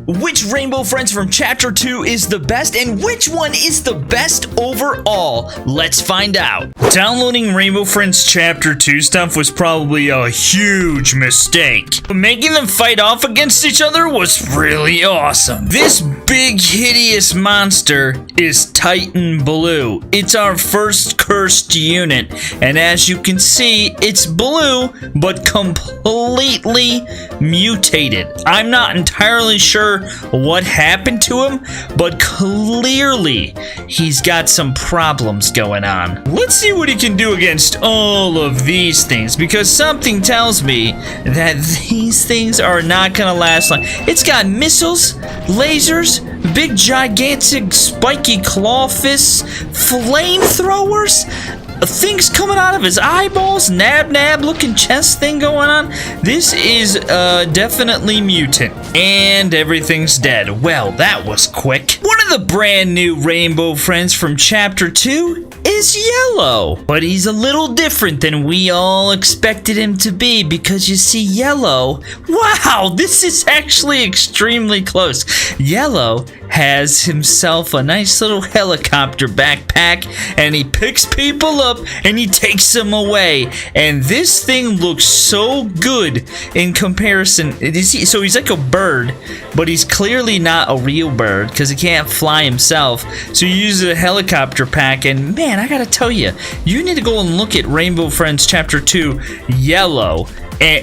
Which Rainbow Friends from Chapter 2 is the best, and which one is the best overall? Let's find out. Downloading Rainbow Friends Chapter 2 stuff was probably a huge mistake, but making them fight off against each other was really awesome. This big hideous monster is Titan Blue. It's our first cursed unit, and as you can see, it's blue, but completely mutated. I'm not entirely sure what happened to him, but clearly he's got some problems going on. Let's see what he can do against all of these things, because something tells me that these things are not gonna last long. It's got missiles, lasers, big gigantic spiky claw fists, flamethrowers, things coming out of his eyeballs, nab looking chest thing going on. This is definitely mutant, and everything's dead. Well, that was quick. One of the brand new Rainbow Friends from Chapter 2 is Yellow, but he's a little different than we all expected him to be, because you see, Yellow, wow, this is actually extremely close. Yellow has himself a nice little helicopter backpack, and he picks people up and he takes them away, and this thing looks so good in comparison. So he's like a bird, but he's clearly not a real bird because he can't fly himself, so he uses a helicopter pack. And man, I gotta tell you, you need to go and look at Rainbow Friends Chapter 2 Yellow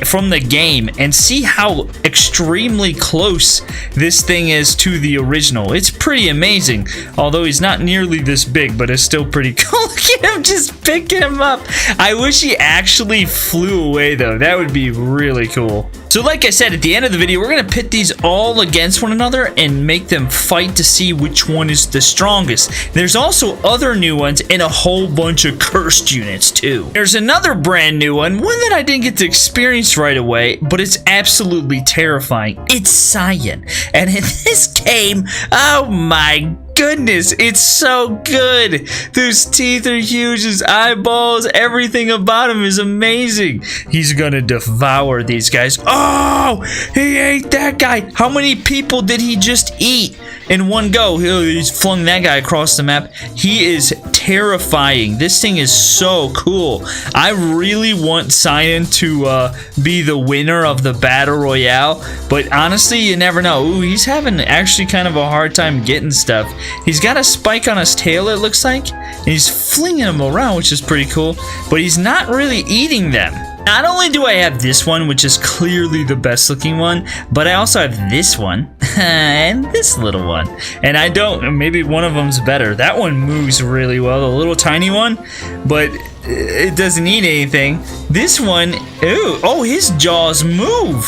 from the game and see how extremely close this thing is to the original. It's pretty amazing, although he's not nearly this big, but it's still pretty cool. Look at him just picking him up. I wish he actually flew away though. That would be really cool. So like I said, at the end of the video, we're gonna pit these all against one another and make them fight to see which one is the strongest. There's also other new ones and a whole bunch of cursed units too. There's another brand new one that I didn't get to experience right away, but it's absolutely terrifying. It's Cyan, and in this game, oh my goodness, it's so good. Those teeth are huge, his eyeballs, everything about him is amazing. He's gonna devour these guys. Oh, he ate that guy. How many people did he just eat in one go? He's flung that guy across the map. He is terrifying. This thing is so cool. I really want Cyan to be the winner of the battle royale, but honestly, you never know. Ooh, he's having actually kind of a hard time getting stuff. He's got a spike on his tail, it looks like, and he's flinging them around, which is pretty cool, but he's not really eating them. Not only do I have this one, which is clearly the best looking one, but I also have this one and this little one. And I don't, maybe one of them's better. That one moves really well, the little tiny one, but it doesn't eat anything. This one, oh, his jaws move.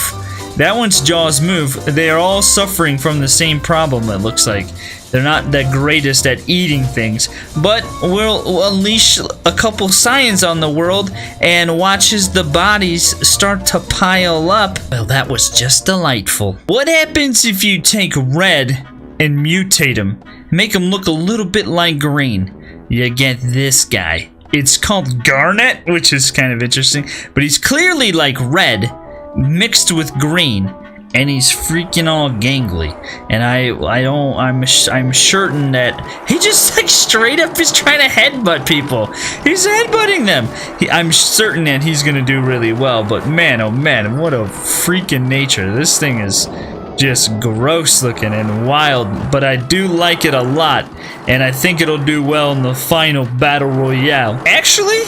That one's jaws move. They are all suffering from the same problem, it looks like. They're not the greatest at eating things, but we'll unleash a couple Cyans on the world and watch as the bodies start to pile up. Well, that was just delightful. What happens if you take red and mutate him? Make him look a little bit like green. You get this guy. It's called Garnet, which is kind of interesting, but he's clearly like red mixed with green. And he's freaking all gangly, and I'm certain that he just like straight up is trying to headbutt people. He's headbutting them. I'm certain that he's gonna do really well, but man, oh man, what a freaking nature. This thing is just gross looking and wild, but I do like it a lot, and I think it'll do well in the final battle royale. Actually,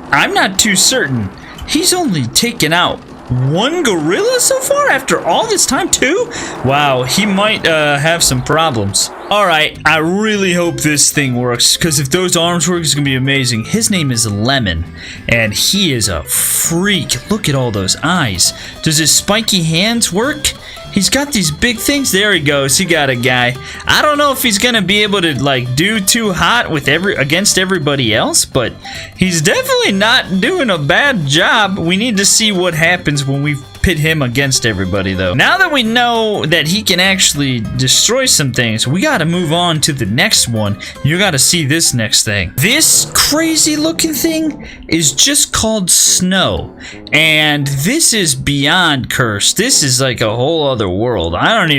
I'm not too certain. He's only taken out one gorilla so far after all this time too? Wow, he might have some problems. Alright, I really hope this thing works, because if those arms work, it's gonna be amazing. His name is Lemon, and he is a freak. Look at all those eyes. Does his spiky hands work? He's got these big things. There he goes. He got a guy. I don't know if he's gonna be able to like do too hot with against everybody else, but he's definitely not doing a bad job. We need to see what happens when we pit him against everybody, though. Now that we know that he can actually destroy some things, we gotta move on to the next one. You gotta see this next thing. This crazy looking thing is just called Snow, and this is beyond cursed. This is like a whole other world. I don't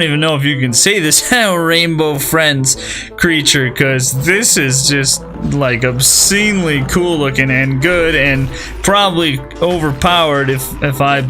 even know if you can say this Rainbow Friends creature, because this is just like obscenely cool looking and good, and probably overpowered if I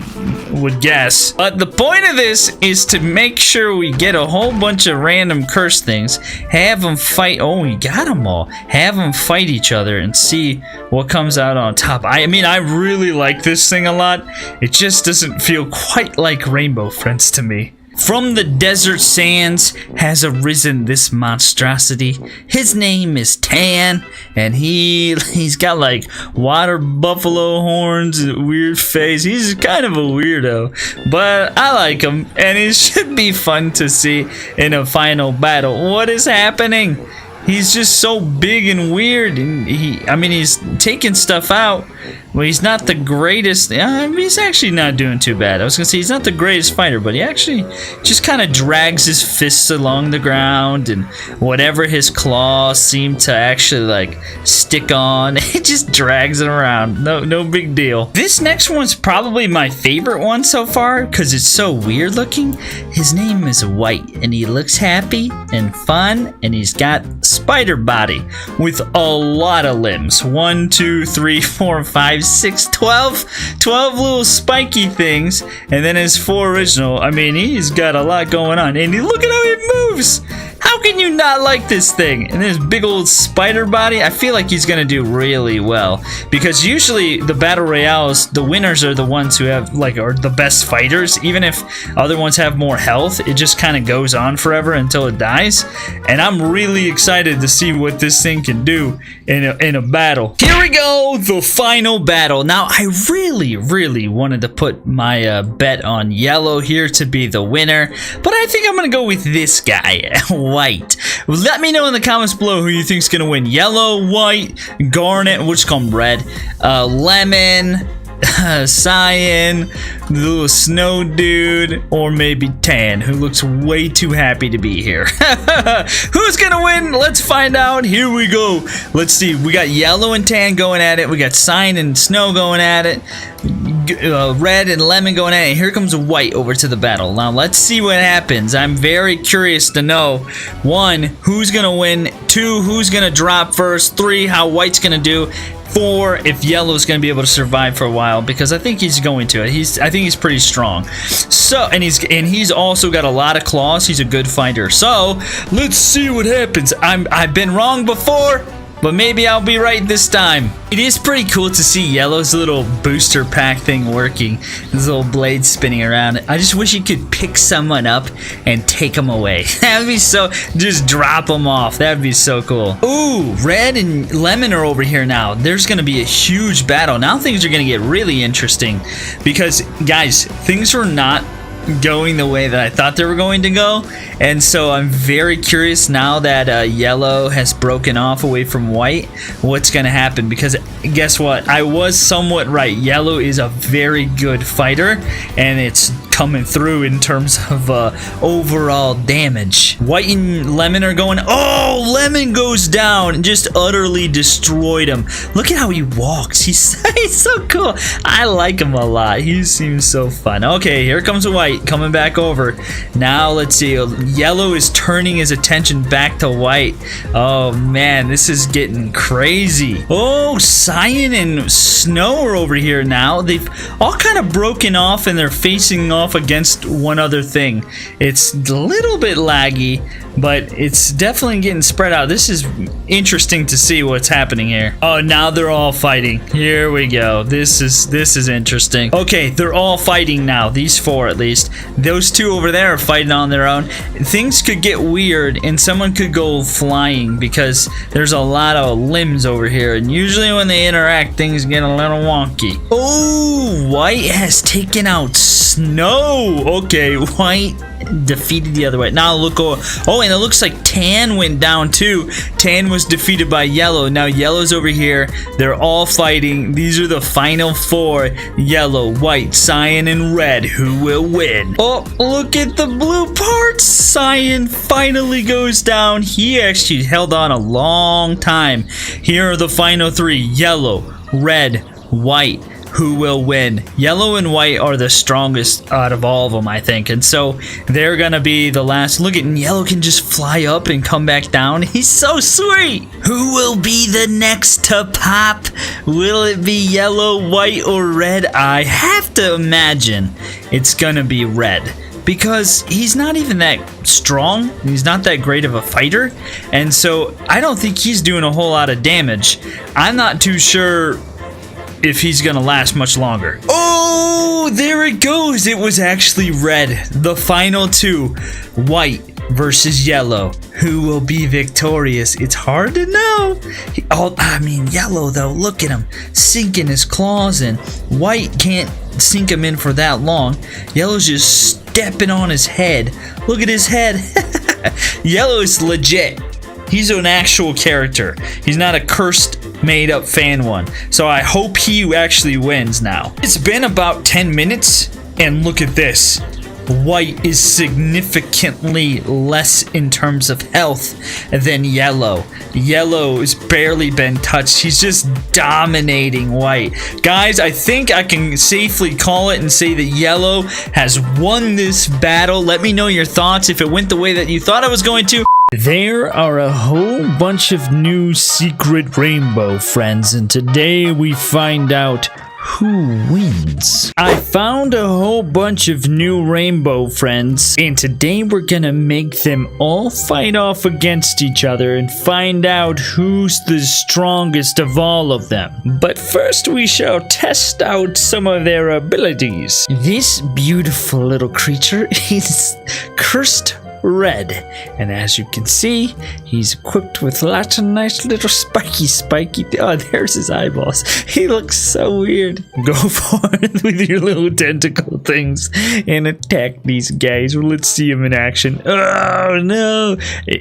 would guess. But the point of this is to make sure we get a whole bunch of random curse things, have them fight. Oh, we got them all. Have them fight each other and see what comes out on top. I mean, I really like this thing a lot. It just doesn't feel quite like Rainbow Friends to me. From the desert sands has arisen this monstrosity. His name is Tan, and he's got like water buffalo horns, and a weird face. He's kind of a weirdo, but I like him, and it should be fun to see in a final battle. What is happening? He's just so big and weird, and he's taking stuff out. Well, he's not the greatest. He's actually not doing too bad. I was gonna say he's not the greatest fighter, but he actually just kind of drags his fists along the ground, and whatever his claws seem to actually like stick on, it just drags it around. No big deal. This next one's probably my favorite one so far because it's so weird looking. His name is White, and he looks happy and fun, and he's got spider body with a lot of limbs. 1, 2, 3, 4, 5, 6, 12 little spiky things, and then his 4 original. I mean, he's got a lot going on, and look at how he moves. How can you not like this thing? And this big old spider body, I feel like he's gonna do really well, because usually the battle royales, the winners are the ones who have are the best fighters. Even if other ones have more health, it just kind of goes on forever until it dies. And I'm really excited to see what this thing can do in a battle. Here we go, the final battle. Now I really wanted to put my bet on yellow here to be the winner, but I think I'm gonna go with this guy. White. Let me know in the comments below who you think's gonna win. Yellow, white, garnet, which come red, lemon, cyan, the little snow dude, or maybe Tan, who looks way too happy to be here. Who's gonna win? Let's find out. Here we go. Let's see. We got yellow and Tan going at it. We got cyan and snow going at it. Red and lemon going at it. Here comes white over to the battle. Now let's see what happens. I'm very curious to know, 1, who's gonna win, 2, who's gonna drop first, 3, how white's gonna do, 4, if yellow's gonna be able to survive for a while, because I think he's going to. I think he's pretty strong. So, and he's also got a lot of claws. He's a good fighter. So let's see what happens. I've been wrong before, but maybe I'll be right this time. It is pretty cool to see Yellow's little booster pack thing working. His little blade spinning around. I just wish he could pick someone up and take them away. That'd be so, just drop them off. That'd be so cool. Ooh, red and lemon are over here now. There's gonna be a huge battle. Now things are gonna get really interesting because, guys, things were not going the way that I thought they were going to go, and so I'm very curious now that yellow has broken off away from white, what's gonna happen, because guess what, I was somewhat right. Yellow is a very good fighter, and it's coming through in terms of overall damage. White and lemon are going, oh, lemon goes down and just utterly destroyed him. Look at how he walks. He's so cool. I like him a lot. He seems so fun. Okay, here comes white coming back over. Now let's see. Yellow is turning his attention back to white. Oh man, this is getting crazy. Oh, cyan and snow are over here now. They've all kind of broken off and they're facing off against one other thing. It's a little bit laggy, but it's definitely getting spread out. This is interesting to see what's happening here. Oh, now they're all fighting. Here we go. This is interesting. Okay, they're all fighting now. These 4 at least. Those 2 over there are fighting on their own. Things could get weird and someone could go flying because there's a lot of limbs over here, and usually when they interact things get a little wonky. Oh, white has taken out snow. Okay, white defeated the other way. Now look over. Oh, Oh, and it looks like Tan went down too. Tan was defeated by Yellow. Now Yellow's over here. They're all fighting. These are the final 4. Yellow, White, Cyan, and Red. Who will win? Oh, look at the blue parts. Cyan finally goes down. He actually held on a long time. Here are the final 3. Yellow, Red, White. Who will win? Yellow and White are the strongest out of all of them, I think. And so they're going to be the last. Look at Yellow can just fly up and come back down. He's so sweet. Who will be the next to pop? Will it be Yellow, White, or Red? I have to imagine it's going to be Red. Because he's not even that strong. He's not that great of a fighter. And so I don't think he's doing a whole lot of damage. I'm not too sure if he's gonna last much longer. Oh, there it goes. It was actually Red. The final 2, White versus Yellow. Who will be victorious? It's hard to know. Yellow though, look at him sinking his claws in. White can't sink him in for that long. Yellow's just stepping on his head. Look at his head. Yellow is legit. He's an actual character. He's not a cursed, made-up fan one. So I hope he actually wins now. It's been about 10 minutes, and look at this. White is significantly less in terms of health than Yellow. Yellow has barely been touched. He's just dominating White. Guys, I think I can safely call it and say that Yellow has won this battle. Let me know your thoughts if it went the way that you thought it was going to. There are a whole bunch of new secret rainbow friends, and today we find out who wins. I found a whole bunch of new rainbow friends, and today we're gonna make them all fight off against each other and find out who's the strongest of all of them. But first we shall test out some of their abilities. This beautiful little creature is cursed Red, and as you can see, he's equipped with lots of nice little spiky. Oh, there's his eyeballs. He looks so weird. Go forth with your little tentacle things and attack these guys. Well, let's see him in action. Oh no!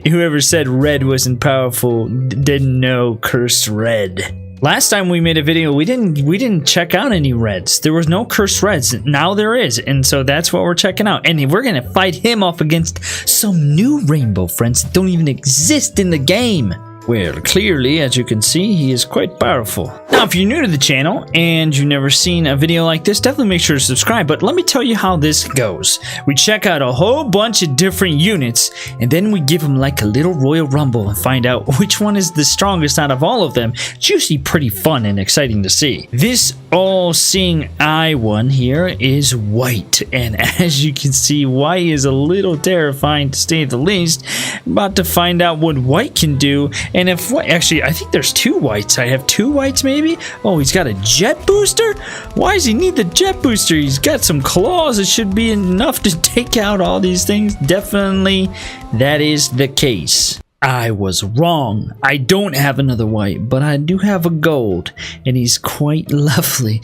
Whoever said Red wasn't powerful didn't know cursed Red. Last time we made a video, we didn't check out any reds. There was no cursed reds. Now there is, and so that's what we're checking out. And we're gonna fight him off against some new rainbow friends that don't even exist in the game. Well, clearly, as you can see, he is quite powerful. Now, if you're new to the channel and you've never seen a video like this, definitely make sure to subscribe. But let me tell you how this goes. We check out a whole bunch of different units, and then we give them like a little Royal Rumble and find out which one is the strongest out of all of them. It's usually pretty fun and exciting to see. This all-seeing eye one here is White, and as you can see, White is a little terrifying to say the least. I'm about to find out what White can do. And if what, actually, I think there's 2 Whites. I have 2 Whites, maybe. Oh, he's got a jet booster. Why does he need the jet booster? He's got some claws. It should be enough to take out all these things. Definitely, that is the case. I was wrong. I don't have another White, but I do have a gold, and he's quite lovely.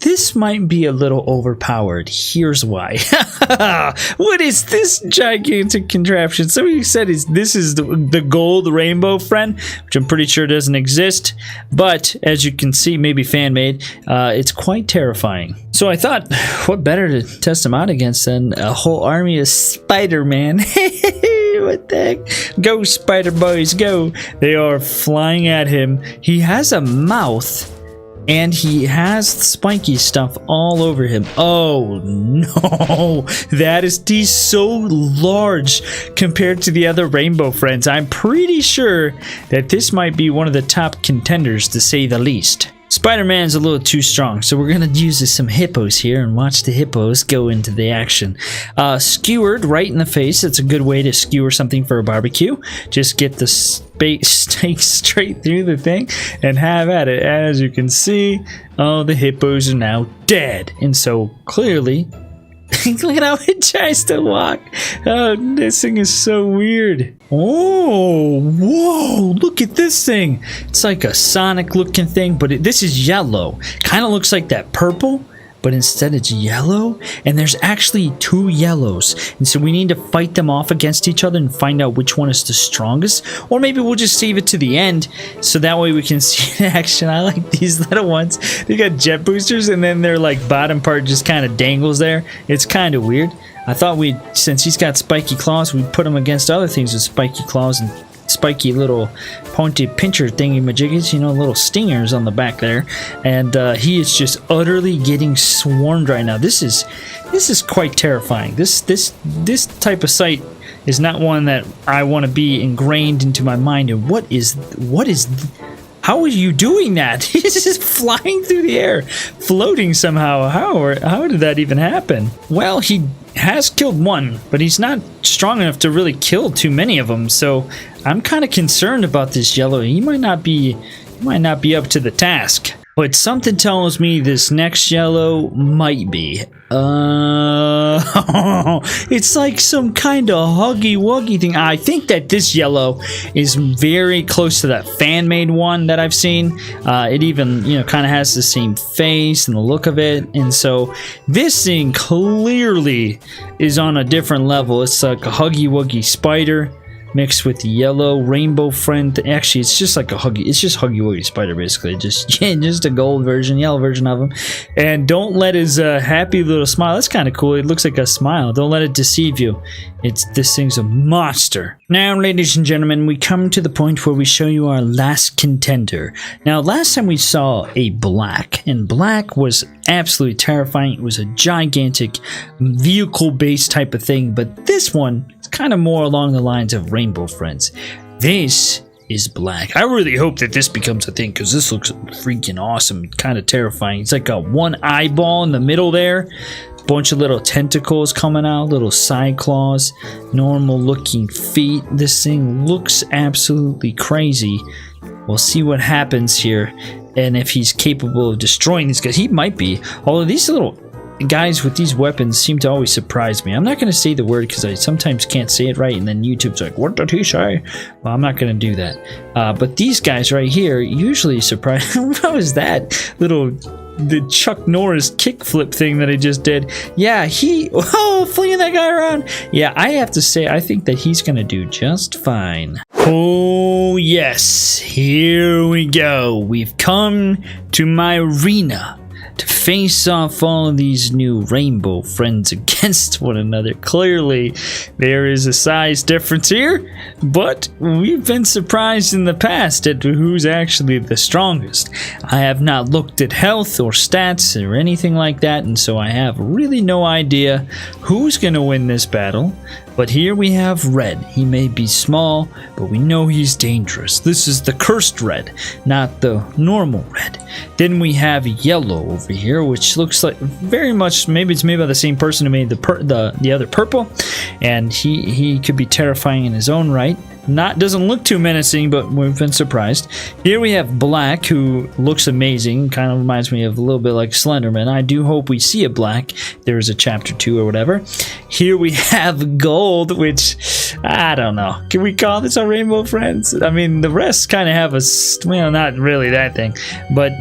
This might be a little overpowered. Here's why. What is this gigantic contraption? Somebody said this is the gold rainbow friend, which I'm pretty sure doesn't exist, but as you can see, maybe fan-made, it's quite terrifying. So I thought, what better to test him out against than a whole army of Spider-Man? What the heck? Go, Spider Boys, go! They are flying at him. He has a mouth, and he has spiky stuff all over him. Oh no! He's so large compared to the other rainbow friends. I'm pretty sure that this might be one of the top contenders, to say the least. Spider-Man's a little too strong, so we're gonna use some hippos here and watch the hippos go into the action. Skewered right in the face. That's a good way to skewer something for a barbecue. Just get the steak straight through the thing and have at it. As you can see, oh, the hippos are now dead. And so clearly, look at how it tries to walk. Oh, this thing is so weird. Oh, whoa, look at this thing. It's like a Sonic looking thing, but this is yellow. Kind of looks like that purple but instead it's yellow, and there's actually 2 yellows, and so we need to fight them off against each other and find out which one is the strongest. Or maybe we'll just save it to the end so that way we can see in action. I like these little ones. They got jet boosters, and then their like bottom part just kind of dangles there. It's kind of weird. I thought since he's got spiky claws, we'd put him against other things with spiky claws and spiky little pointy pincher thingy majiggies, you know, little stingers on the back there. And he is just utterly getting swarmed right now. This is quite terrifying. This type of sight is not one that I want to be ingrained into my mind. And what is how are you doing that? He's just flying through the air, floating somehow. How did that even happen? Well, he has killed one, but he's not strong enough to really kill too many of them. So I'm kind of concerned about this yellow. He might not be up to the task. But something tells me this next yellow might be. It's like some kind of huggy-wuggy thing. I think that this yellow is very close to that fan-made one that I've seen. It even, you know, kind of has the same face and the look of it. And so this thing clearly is on a different level. It's like a huggy-wuggy spider mixed with the yellow rainbow friend. Actually, it's just like it's just Huggy Wuggy Spider, basically. Just a gold version, yellow version of him. And don't let his happy little smile, that's kind of cool. It looks like a smile. Don't let it deceive you. This thing's a monster. Now, ladies and gentlemen, we come to the point where we show you our last contender. Now, last time we saw a black, and black was absolutely terrifying. It was a gigantic vehicle-based type of thing, but this one is kind of more along the lines of Rainbow Friends. This is black. I really hope that this becomes a thing, because this looks freaking awesome, kind of terrifying. It's like got one eyeball in the middle there, bunch of little tentacles coming out, little side claws, normal looking feet. This thing looks absolutely crazy. We'll see what happens here, and if he's capable of destroying these guys. He might be, although these little guys with these weapons seem to always surprise me. I'm not going to say the word because I sometimes can't say it right, and then YouTube's like, what did he say? Well, I'm not going to do that. But these guys right here usually surprise. What was that little the Chuck Norris kickflip thing that I just did? Yeah, flinging that guy around. Yeah, I have to say, I think that he's gonna do just fine. Oh yes, here we go. We've come to my arena to face off all of these new rainbow friends against one another. Clearly, there is a size difference here, but we've been surprised in the past at who's actually the strongest. I have not looked at health or stats or anything like that, and so I have really no idea who's going to win this battle. But here we have red. He may be small, but we know he's dangerous. This is the cursed red, not the normal red. Then we have yellow over here, which looks like very much, maybe it's made by the same person who made the other purple, and he could be terrifying in his own right. Doesn't look too menacing, but we've been surprised. Here we have black, who looks amazing. Kind of reminds me of a little bit like Slenderman. I do hope we see a black. There is a chapter 2 or whatever. Here we have gold, which I don't know. Can we call this a Rainbow Friends? I mean, the rest kind of have well, not really that thing, but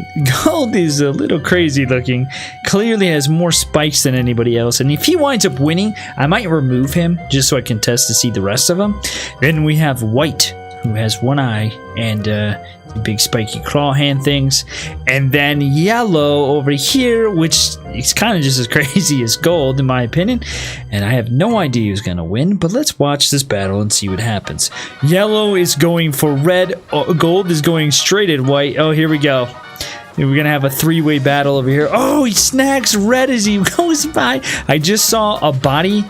gold is a little crazy looking. Clearly has more spikes than anybody else, and if he winds up winning, I might remove him just so I can test to see the rest of them. Then we have white, who has one eye and big spiky claw hand things, and then yellow over here, which is kind of just as crazy as gold in my opinion, and I have no idea who's gonna win, but let's watch this battle and see what happens. Yellow is going for red, gold is going straight at white. Oh, here we go. We're gonna have a three-way battle over here. Oh, he snags red as he goes by. I just saw a body,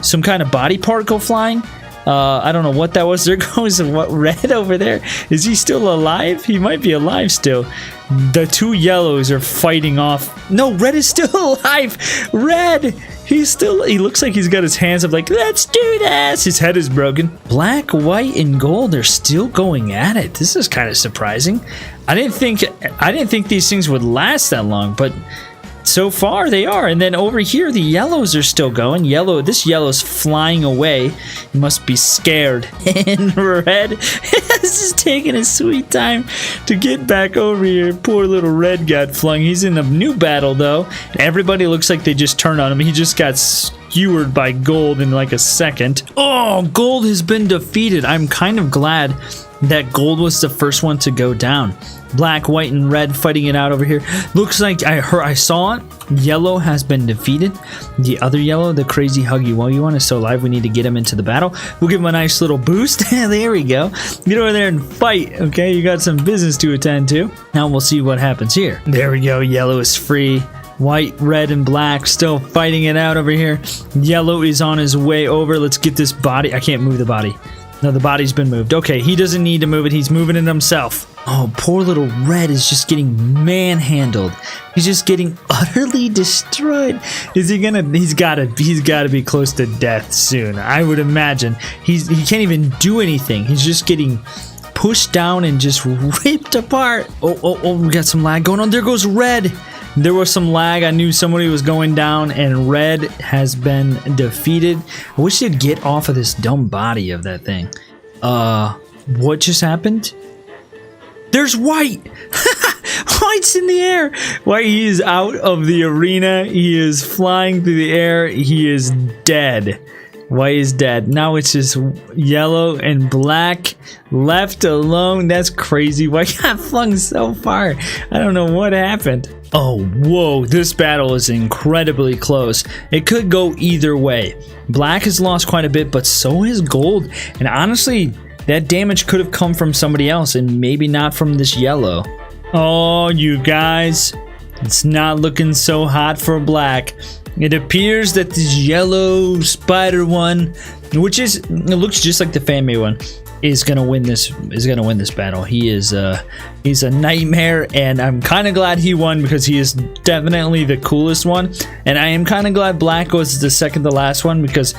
some kind of body particle flying. I don't know what that was. There goes what red over there. Is he still alive? He might be alive still. The two yellows are fighting off. No, red is still alive. Red! He looks like he's got his hands up like, let's do this! His head is broken. Black, white, and gold are still going at it. This is kind of surprising. I didn't think these things would last that long, but So far, they are. And then over here, the yellows are still going. This yellow's flying away. He must be scared. And red is just taking a sweet time to get back over here. Poor little red got flung. He's in a new battle, though. Everybody looks like they just turned on him. He just got skewered by gold in like a second. Oh, gold has been defeated. I'm kind of glad that gold was the first one to go down. Black, white, and red fighting it out over here. Looks like I saw it. Yellow has been defeated. The other yellow, the crazy Huggy Wuggy one, is still alive. We need to get him into the battle. We'll give him a nice little boost. There we go. Get over there and fight. Okay, you got some business to attend to. Now we'll see what happens here. There we go. Yellow is free. White, red, and black still fighting it out over here. Yellow is on his way over. Let's get this body. I can't move the body. No, the body's been moved. Okay, he doesn't need to move it. He's moving it himself. Oh, poor little red is just getting manhandled. He's just getting utterly destroyed. Is he gonna? He's gotta be close to death soon. I would imagine. He can't even do anything. He's just getting pushed down and just ripped apart. Oh, we got some lag going on. There goes red. There was some lag. I knew somebody was going down, and red has been defeated. I wish they'd get off of this dumb body of that thing. What just happened? There's white. White's in the air. White, he is out of the arena. He is flying through the air. He is dead. White is dead. Now it's just yellow and black left alone. That's crazy. White got flung so far. I don't know what happened. Oh, whoa. This battle is incredibly close. It could go either way. Black has lost quite a bit, but so has gold. And honestly, that damage could have come from somebody else and maybe not from this yellow. Oh, you guys. It's not looking so hot for black. It appears that this yellow spider one, which it looks just like the fan-made one, is gonna win this. Battle. He's a nightmare, and I'm kind of glad he won because he is definitely the coolest one. And I am kind of glad black was the second to last one because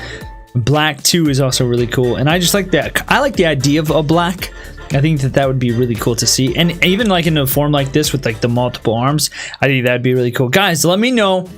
black 2 is also really cool. And I just like that. I like the idea of a black. I think that would be really cool to see, and even like in a form like this with like the multiple arms, I think that'd be really cool. Guys, let me know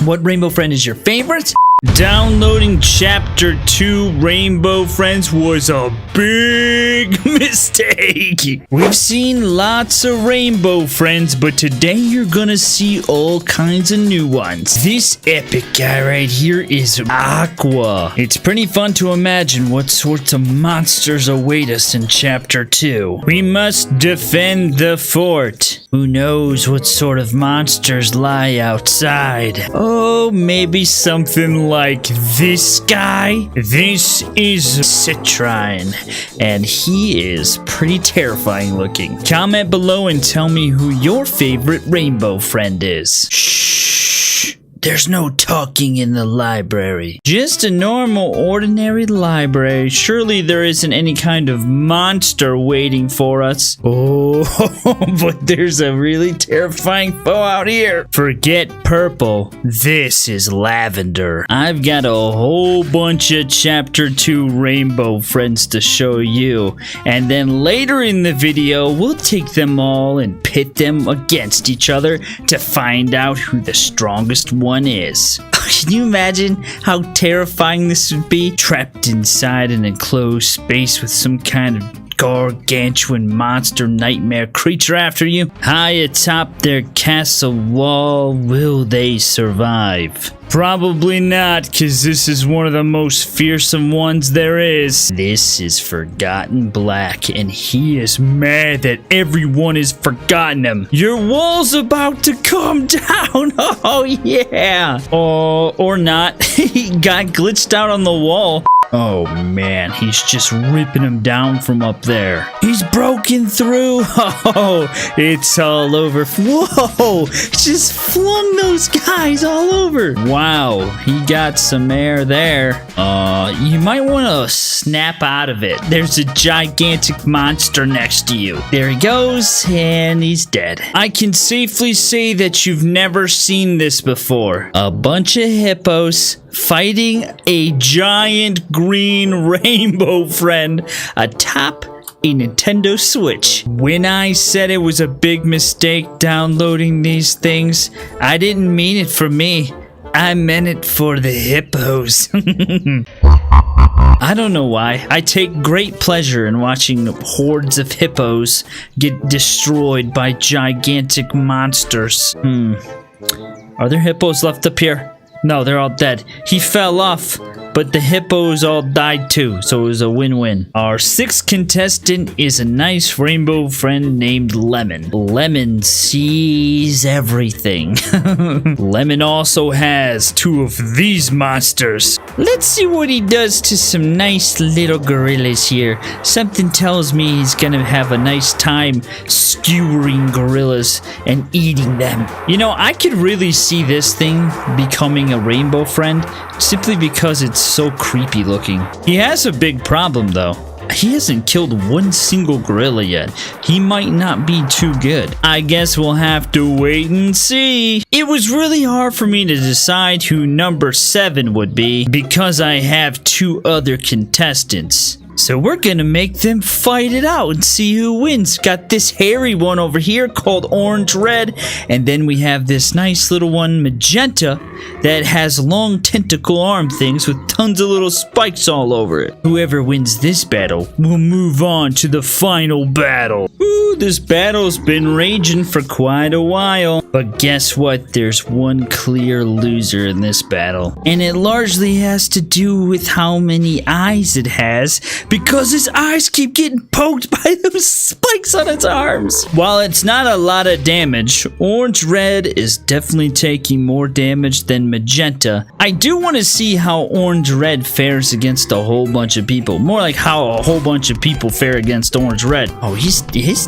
what Rainbow Friend is your favorite. Downloading Chapter 2 Rainbow Friends was a big mistake. We've seen lots of Rainbow Friends, but today you're gonna see all kinds of new ones. This epic guy right here is Aqua. It's pretty fun to imagine what sorts of monsters await us in Chapter 2. We must defend the fort. Who knows what sort of monsters lie outside? Oh, maybe something like this guy. This is Citrine, and he is pretty terrifying looking. Comment below and tell me who your favorite Rainbow Friend is. Shh. There's no talking in the library. Just a normal, ordinary library. Surely there isn't any kind of monster waiting for us. Oh, but there's a really terrifying foe out here. Forget purple. This is lavender. I've got a whole bunch of Chapter 2 Rainbow Friends to show you. And then later in the video, we'll take them all and pit them against each other to find out who the strongest one is. Can you imagine how terrifying this would be? Trapped inside an enclosed space with some kind of gargantuan monster nightmare creature after you. High atop their castle wall, will they survive? Probably not, because this is one of the most fearsome ones there is. This is Forgotten Black, and he is mad that everyone has forgotten him. Your wall's about to come down. Oh, yeah. Or not. He got glitched out on the wall. Oh man, he's just ripping him down from up there. He's broken through. Oh, it's all over. Whoa, just flung those guys all over. Wow, he got some air there. You might want to snap out of it. There's a gigantic monster next to you. There he goes, and he's dead. I can safely say that you've never seen this before. A bunch of hippos fighting a giant green rainbow friend atop a Nintendo Switch. When I said it was a big mistake downloading these things, I didn't mean it for me. I meant it for the hippos. I don't know why. I take great pleasure in watching hordes of hippos get destroyed by gigantic monsters. Are there hippos left up here? No, they're all dead. He fell off, but the hippos all died too, so it was a win-win. Our sixth contestant is a nice rainbow friend named Lemon. Lemon sees everything. Lemon also has two of these monsters. Let's see what he does to some nice little gorillas here. Something tells me he's gonna have a nice time skewering gorillas and eating them. You know, I could really see this thing becoming a rainbow friend simply because it's so creepy looking. He has a big problem though. He hasn't killed one single gorilla yet. He might not be too good. I guess we'll have to wait and see. It was really hard for me to decide who number 7 would be because I have two other contestants. So we're gonna make them fight it out and see who wins. Got this hairy one over here called Orange Red, and then we have this nice little one, Magenta, that has long tentacle arm things with tons of little spikes all over it. Whoever wins this battle will move on to the final battle. Ooh, this battle's been raging for quite a while. But guess what? There's one clear loser in this battle. And it largely has to do with how many eyes it has, because his eyes keep getting poked by those spikes on its arms. While it's not a lot of damage, Orange Red is definitely taking more damage than Magenta. I do want to see how Orange Red fares against a whole bunch of people. More like how a whole bunch of people fare against Orange Red. Oh, he's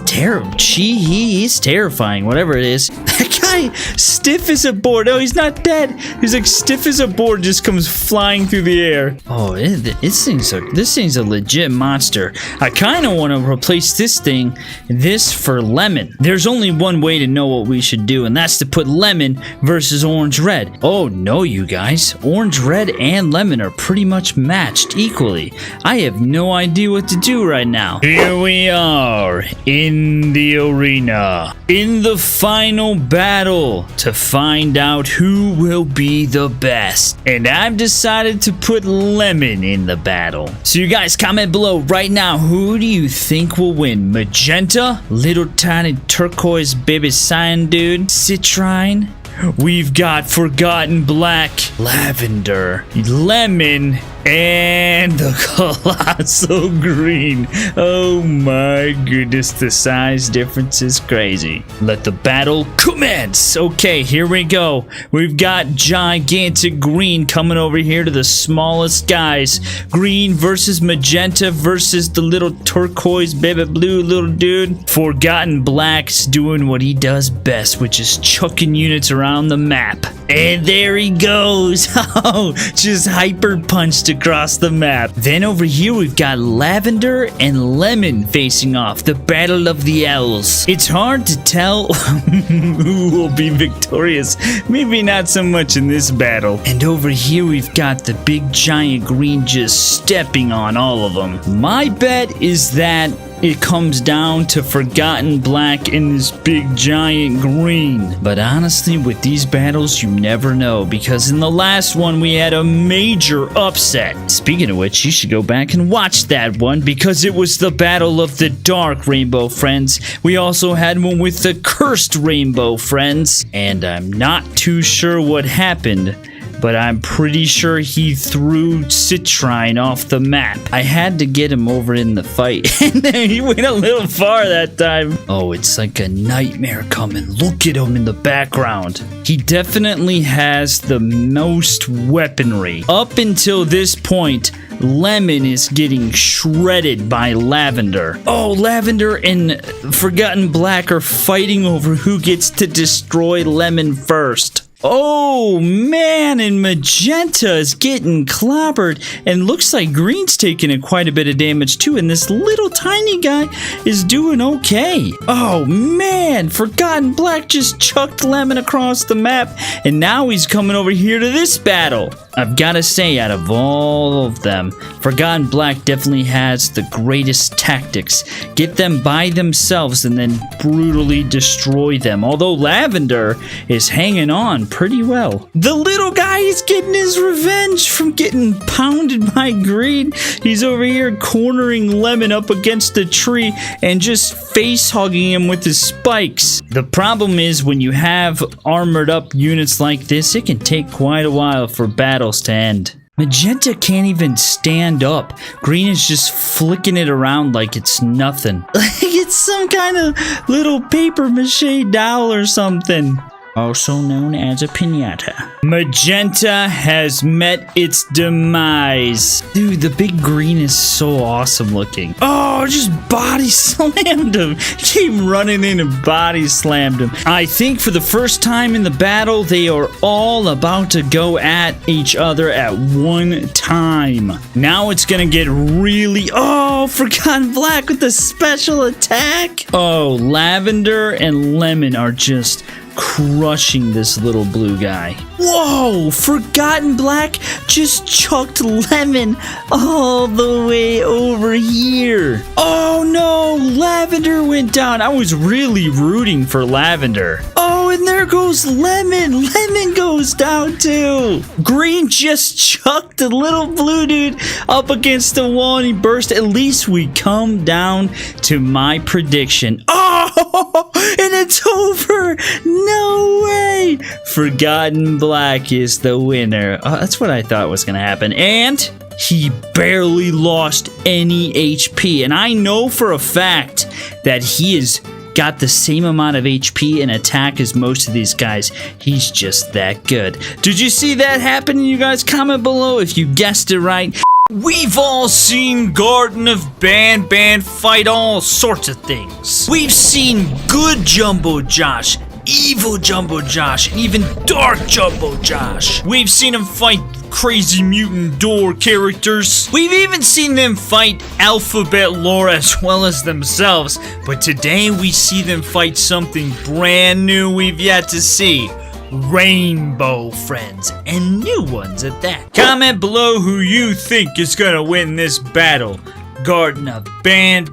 terrible. He's terrifying, whatever it is. That guy, stiff as a board. Oh, he's not dead. He's like stiff as a board, just comes flying through the air. Oh, this thing's a legit monster. I kind of want to replace this for Lemon. There's only one way to know what we should do, and that's to put Lemon versus Orange Red. Oh no, you guys. Orange Red and Lemon are pretty much matched equally. I have no idea what to do right now. Here we are in the arena, in the final battle to find out who will be the best. And I've decided to put Lemon in the battle. So you guys comment below right now, who do you think will win? Magenta, little tiny turquoise baby cyan dude, Citrine, we've got Forgotten Black, Lavender, Lemon, and the Colossal Green. Oh my goodness, the size difference is crazy. Let the battle commence. Okay, here we go. We've got Gigantic Green coming over here to the smallest guys. Green versus Magenta versus the little turquoise baby blue little dude. Forgotten Black's doing what he does best, which is chucking units around the map. And there he goes. Oh, just hyper punched across the map. Then over here we've got Lavender and Lemon facing off. The battle of the L's. It's hard to tell who will be victorious. Maybe not so much in this battle. And over here we've got the big giant green just stepping on all of them. My bet is that it comes down to Forgotten Black and this big giant green. But honestly, with these battles, you never know, because in the last one, we had a major upset. Speaking of which, you should go back and watch that one, because it was the Battle of the Dark Rainbow Friends. We also had one with the Cursed Rainbow Friends, and I'm not too sure what happened, but I'm pretty sure he threw Citrine off the map. I had to get him over in the fight, and he went a little far that time. Oh, it's like a nightmare coming. Look at him in the background. He definitely has the most weaponry. Up until this point, Lemon is getting shredded by Lavender. Oh, Lavender and Forgotten Black are fighting over who gets to destroy Lemon first. Oh man, and Magenta is getting clobbered, and looks like Green's taking quite a bit of damage too, and this little tiny guy is doing okay. Oh man, Forgotten Black just chucked Lemon across the map, and now he's coming over here to this battle. I've got to say, out of all of them, Forgotten Black definitely has the greatest tactics. Get them by themselves and then brutally destroy them. Although Lavender is hanging on pretty well. The little guy is getting his revenge from getting pounded by Green. He's over here cornering Lemon up against the tree and just face hugging him with his spikes. The problem is when you have armored up units like this, it can take quite a while for battles to end. Magenta can't even stand up. Green is just flicking it around like it's nothing. Like it's some kind of little paper mache doll or something. Also known as a piñata. Magenta has met its demise. Dude, the big green is so awesome looking. Oh, just body slammed him. He came running in and body slammed him. I think for the first time in the battle, they are all about to go at each other at one time. Now it's gonna get really... Oh, Forgotten Black with the special attack. Oh, Lavender and Lemon are just crushing this little blue guy. Whoa! Forgotten Black just chucked Lemon all the way over here. Oh no! Lavender went down. I was really rooting for Lavender. Oh, and there goes Lemon. Lemon goes down too. Green just chucked the little blue dude up against the wall and he burst. At least we come down to my prediction. Oh! And it's over! No way! Forgotten Black is the winner. Oh, that's what I thought was going to happen. And he barely lost any HP. And I know for a fact that he has got the same amount of HP and attack as most of these guys. He's just that good. Did you see that happen? You guys comment below if you guessed it right. We've all seen Garden of Ban fight all sorts of things. We've seen good Jumbo Josh, evil Jumbo Josh, and even dark Jumbo Josh. We've seen him fight crazy mutant door characters. We've even seen them fight Alphabet lore as well as themselves. But today we see them fight something brand new we've yet to see. Rainbow friends, and new ones at that. Comment below who you think is gonna win this battle. Garden of Ban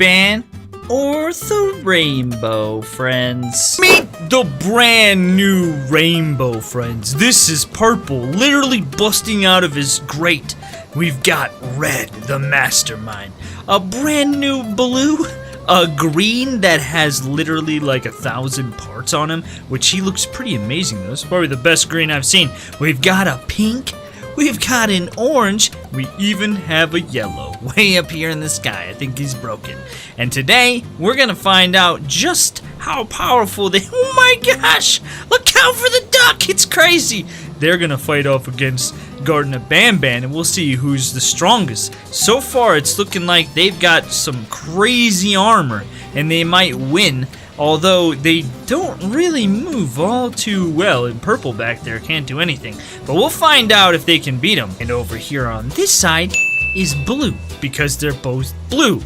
or the Rainbow Friends. Meet the brand new Rainbow Friends. This is Purple, literally busting out of his grate. We've got Red, the mastermind. A brand new Blue. A Green that has literally like 1,000 parts on him, which he looks pretty amazing though. It's probably the best green I've seen. We've got a pink, we've got an orange, we even have a yellow way up here in the sky. I think he's broken. And today, we're gonna find out just how powerful they... Oh my gosh! Look out for the duck! It's crazy! They're gonna fight off against Garden of Ban and we'll see who's the strongest. So far, it's looking like they've got some crazy armor, and they might win, although they don't really move all too well. And Purple back there can't do anything, but we'll find out if they can beat them. And over here on this side is Blue, because they're both blue.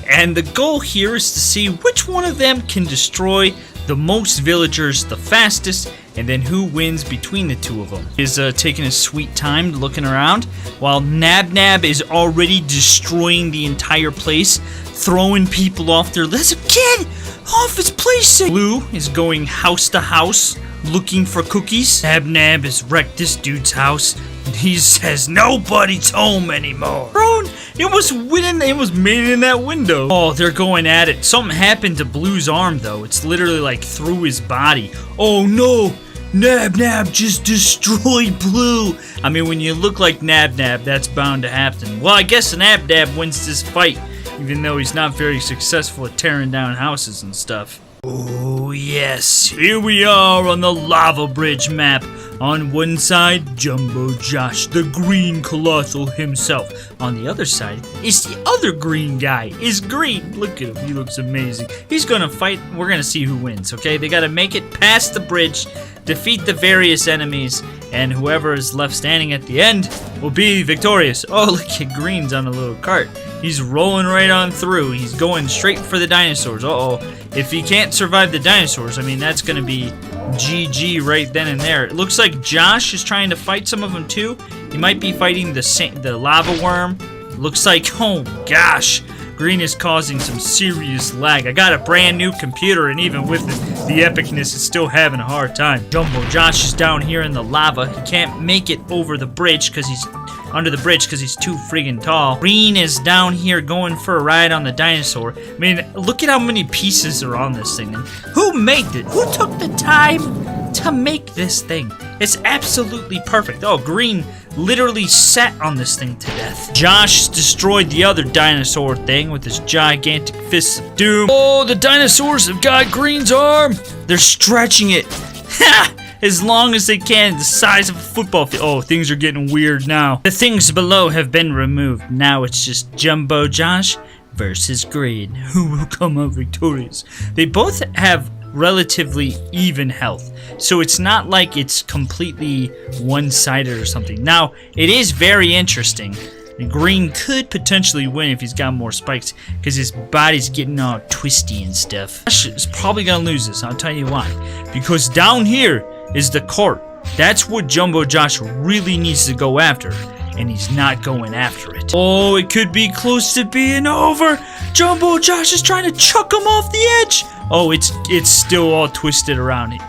And the goal here is to see which one of them can destroy the most villagers the fastest, and then who wins between the two of them. Is taking his sweet time looking around, while Nab is already destroying the entire place, throwing people off their... There's a kid off his place. Blue is going house to house, looking for cookies. Nab has wrecked this dude's house. He says nobody's home anymore. Bro, it was made in that window. Oh, they're going at it. Something happened to Blue's arm though. It's literally like through his body. Oh no! Nab just destroyed Blue. I mean, when you look like Nab, that's bound to happen. Well, I guess Nab wins this fight, even though he's not very successful at tearing down houses and stuff. Oh yes, here we are on the lava bridge map. On one side, Jumbo Josh, the green colossal himself. On the other side is the other green guy. Is Green. Look at him, he looks amazing. He's gonna fight, we're gonna see who wins, okay? They gotta make it past the bridge, defeat the various enemies, and whoever is left standing at the end will be victorious. Oh, look at Green's on a little cart. He's rolling right on through. He's going straight for the dinosaurs. Uh-oh. If he can't survive the dinosaurs, I mean, that's gonna be GG right then and there. It looks like Josh is trying to fight some of them too. He might be fighting the lava worm. Looks like, oh gosh, green is causing some serious lag. I got a brand new computer, and even with the epicness, it's still having a hard time. Jumbo Josh is down here in the lava. He can't make it over the bridge because he's under the bridge because he's too friggin' tall. Green is down here going for a ride on the dinosaur. I mean, look at how many pieces are on this thing. And who made it? Who took the time to make this thing? It's absolutely perfect. Oh, green literally sat on this thing to death. Josh destroyed the other dinosaur thing with his gigantic fists of doom. Oh, the dinosaurs have got green's arm. They're stretching it. Ha! As long as they can, the size of a football field. Oh, things are getting weird now. The things below have been removed. Now it's just Jumbo Josh versus Green. Who will come out victorious? They both have relatively even health, so it's not like it's completely one-sided or something. Now, it is very interesting. Green could potentially win if he's got more spikes, because his body's getting all twisty and stuff. Josh is probably gonna lose this, I'll tell you why. Because down here is the cart. That's what Jumbo Josh really needs to go after, and he's not going after it. Oh, it could be close to being over. Jumbo Josh is trying to chuck him off the edge. Oh, it's still all twisted around it.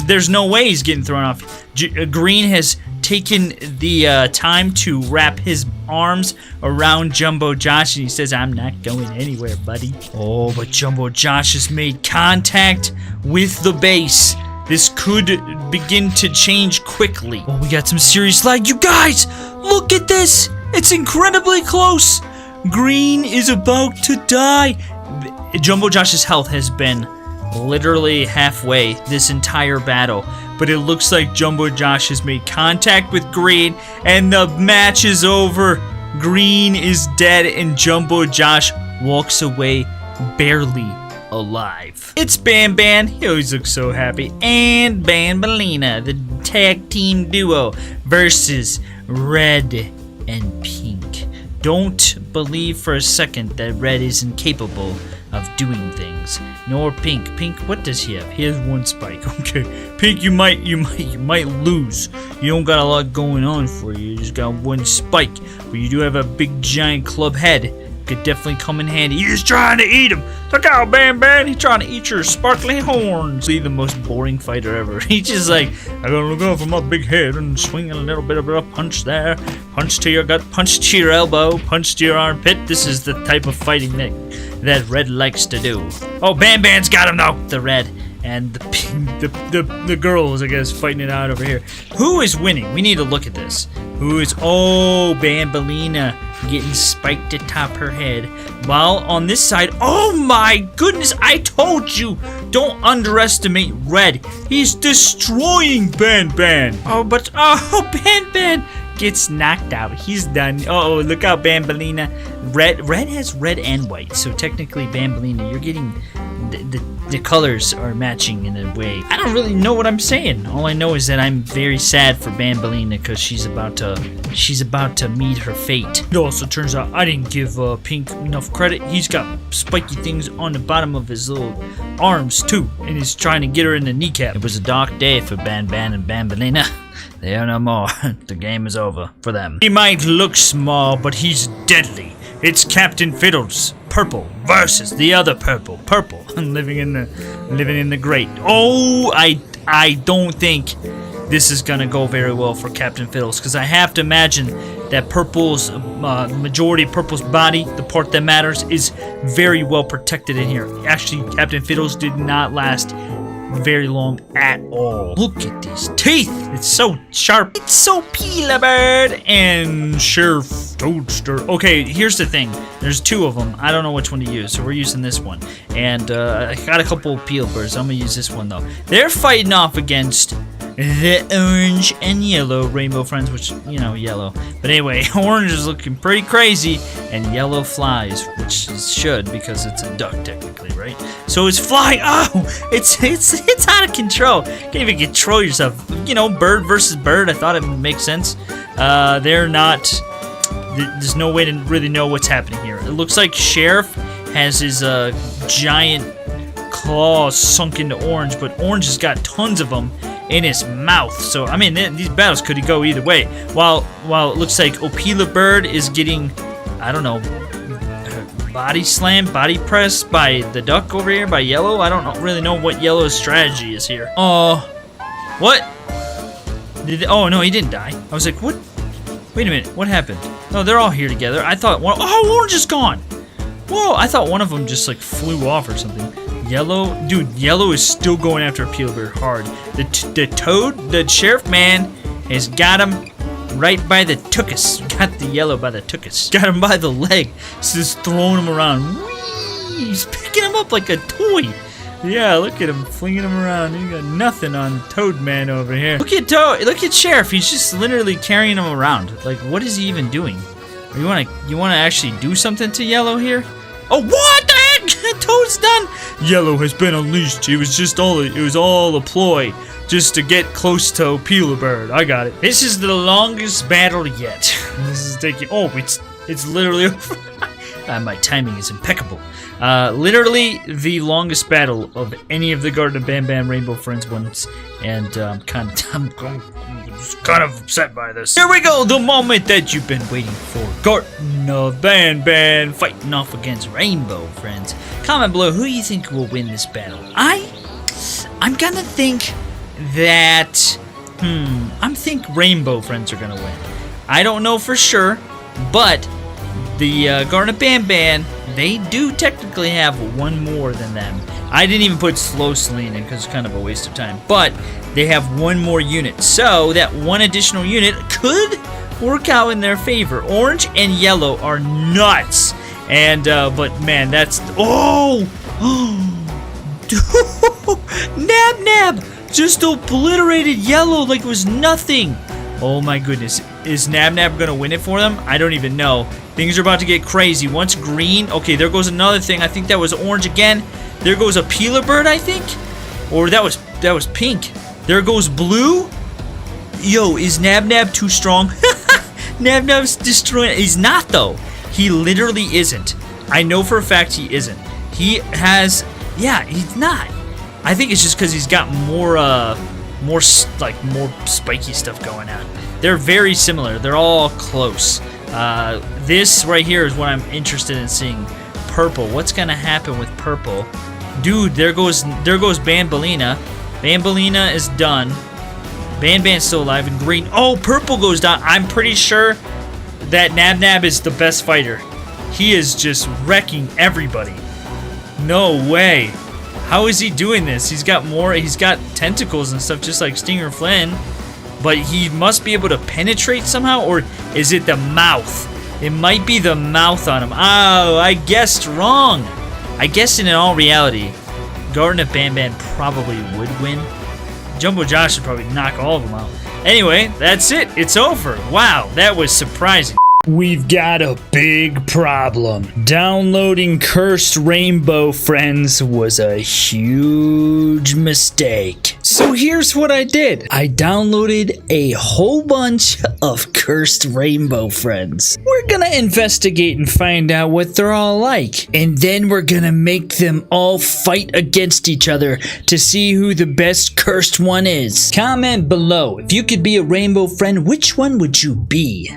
There's no way he's getting thrown off. Green has taken the time to wrap his arms around Jumbo Josh, and he says, I'm not going anywhere, buddy. Oh, but Jumbo Josh has made contact with the base. This could begin to change quickly. Oh, we got some serious lag. You guys, look at this. It's incredibly close. Green is about to die. Jumbo Josh's health has been literally halfway this entire battle, but it looks like Jumbo Josh has made contact with Green, and the match is over. Green is dead, and Jumbo Josh walks away barely alive. It's Ban Ban, he always looks so happy, and Bambalina, the tag team duo, versus Red and Pink. Don't believe for a second that Red is incapable of doing things, nor Pink. Pink, what does he have? He has one spike. Okay, Pink, you might lose. You don't got a lot going on for you. You just got one spike, but you do have a big giant club head. Could definitely come in handy. He's trying to eat him. Look out, Ban Ban. He's trying to eat your sparkly horns. See, the most boring fighter ever. He's just like, I'm gonna go for my big head and swing a little bit of a punch there. Punch to your gut, punch to your elbow, punch to your armpit. This is the type of fighting that Red likes to do. Oh, Ban Ban's got him though. The Red and the girls, I guess, fighting it out over here. Who is winning? We need to look at this. Who is? Oh, Bambalina getting spiked atop her head. While on this side, oh my goodness, I told you, don't underestimate Red. He's destroying Ban Ban. Oh, but Ban Ban gets knocked out. He's done. Oh, look out, Bambalina. Red has red and white, so technically, Bambalina, you're getting the colors are matching in a way. I don't really know what I'm saying. All I know is that I'm very sad for Bambalina because she's about to meet her fate. It also turns out I didn't give Pink enough credit. He's got spiky things on the bottom of his little arms too, and he's trying to get her in the kneecap. It was a dark day for Ban Ban and Bambalina. They are no more. The game is over for them. He might look small, but he's deadly. It's Captain Fiddles, purple, versus the other purple, living in the grate. Oh, I don't think this is gonna go very well for Captain Fiddles, because I have to imagine that Purple's majority of Purple's body, the part that matters, is very well protected in here. Actually, Captain Fiddles did not last very long at all. Look at these teeth. It's so sharp. It's so Peelabird and Sheriff Toadster. Okay, here's the thing. There's two of them. I don't know which one to use, so we're using this one. And I got a couple of Peelabirds. I'm gonna use this one though. They're fighting off against the orange and yellow rainbow friends, which, you know, yellow. But anyway, orange is looking pretty crazy, and yellow flies, which it should, because it's a duck technically, right? So it's flying. Oh, it's out of control. Can't even control yourself. You know, bird versus bird. I thought it would make sense. They're not. There's no way to really know what's happening here. It looks like Sheriff has his giant claws sunk into Orange, but Orange has got tons of them. in his mouth. So, I mean, these battles could go either way. While it looks like Opila Bird is getting, I don't know, body slam, body press by the duck over here, by Yellow. I don't really know what Yellow's strategy is here. What? Oh, no, he didn't die. I was like, what? Wait a minute, what happened? No, they're all here together. I thought Orange is gone. Whoa, I thought one of them just like flew off or something. Yellow, dude, Yellow is still going after Opila Bird hard. The Toad, the Sheriff Man, has got him right by the tuchus. Got the Yellow by the tuchus. Got him by the leg. Just throwing him around. Whee! He's picking him up like a toy. Yeah, look at him flinging him around. He got nothing on Toad Man over here. Look at Sheriff. He's just literally carrying him around. Like, what is he even doing? You wanna actually do something to Yellow here? Oh, what the heck? Toad's done. Yellow has been unleashed. It was all a ploy. Just to get close to Opila Bird. I got it. This is the longest battle yet. This is taking... Oh, it's literally over. My timing is impeccable. Literally the longest battle of any of the Garden of Bam Bam Rainbow Friends ones. And I'm just kind of upset by this. Here we go, the moment that you've been waiting for. Garden of Bam Bam fighting off against Rainbow Friends. Comment below who you think will win this battle. I'm gonna think that I think Rainbow Friends are gonna win. I don't know for sure, but the Garden of Bam Bam, they do technically have one more than them. I didn't even put Slow Celine in because it's kind of a waste of time, but they have one more unit, so that one additional unit could work out in their favor. Orange and Yellow are nuts, and but man, that's Nab just obliterated Yellow like it was nothing. Oh my goodness. Is Nab gonna win it for them? I don't even know. Things are about to get crazy. Once green, okay, there goes another thing. I think that was orange again. There goes a Opila Bird, I think. Or that was pink. There goes blue. Yo, is Nab too strong? Nab's destroying. He's not though. He literally isn't. I know for a fact he isn't. He has, yeah, he's not. I think it's just because he's got more spiky stuff going on. They're very similar. They're all close. This right here is what I'm interested in seeing. Purple. What's gonna happen with purple? Dude, there goes Bambolina. Bambolina is done. Ban's still alive. And green. Oh, purple goes down. I'm pretty sure that Nab is the best fighter. He is just wrecking everybody. No way. How is he doing this? He's got tentacles and stuff just like Stinger Flynn, but he must be able to penetrate somehow, or is it the mouth? It might be the mouth on him. Oh, I guessed wrong. I guess in all reality, Garden of Bam Bam probably would win. Jumbo Josh would probably knock all of them out. Anyway, that's it. It's over. Wow, that was surprising. We've got a big problem. Downloading Cursed Rainbow Friends was a huge mistake. So here's what I did. I downloaded a whole bunch of Cursed Rainbow Friends. We're gonna investigate and find out what they're all like. And then we're gonna make them all fight against each other to see who the best cursed one is. Comment below. If you could be a rainbow friend, which one would you be?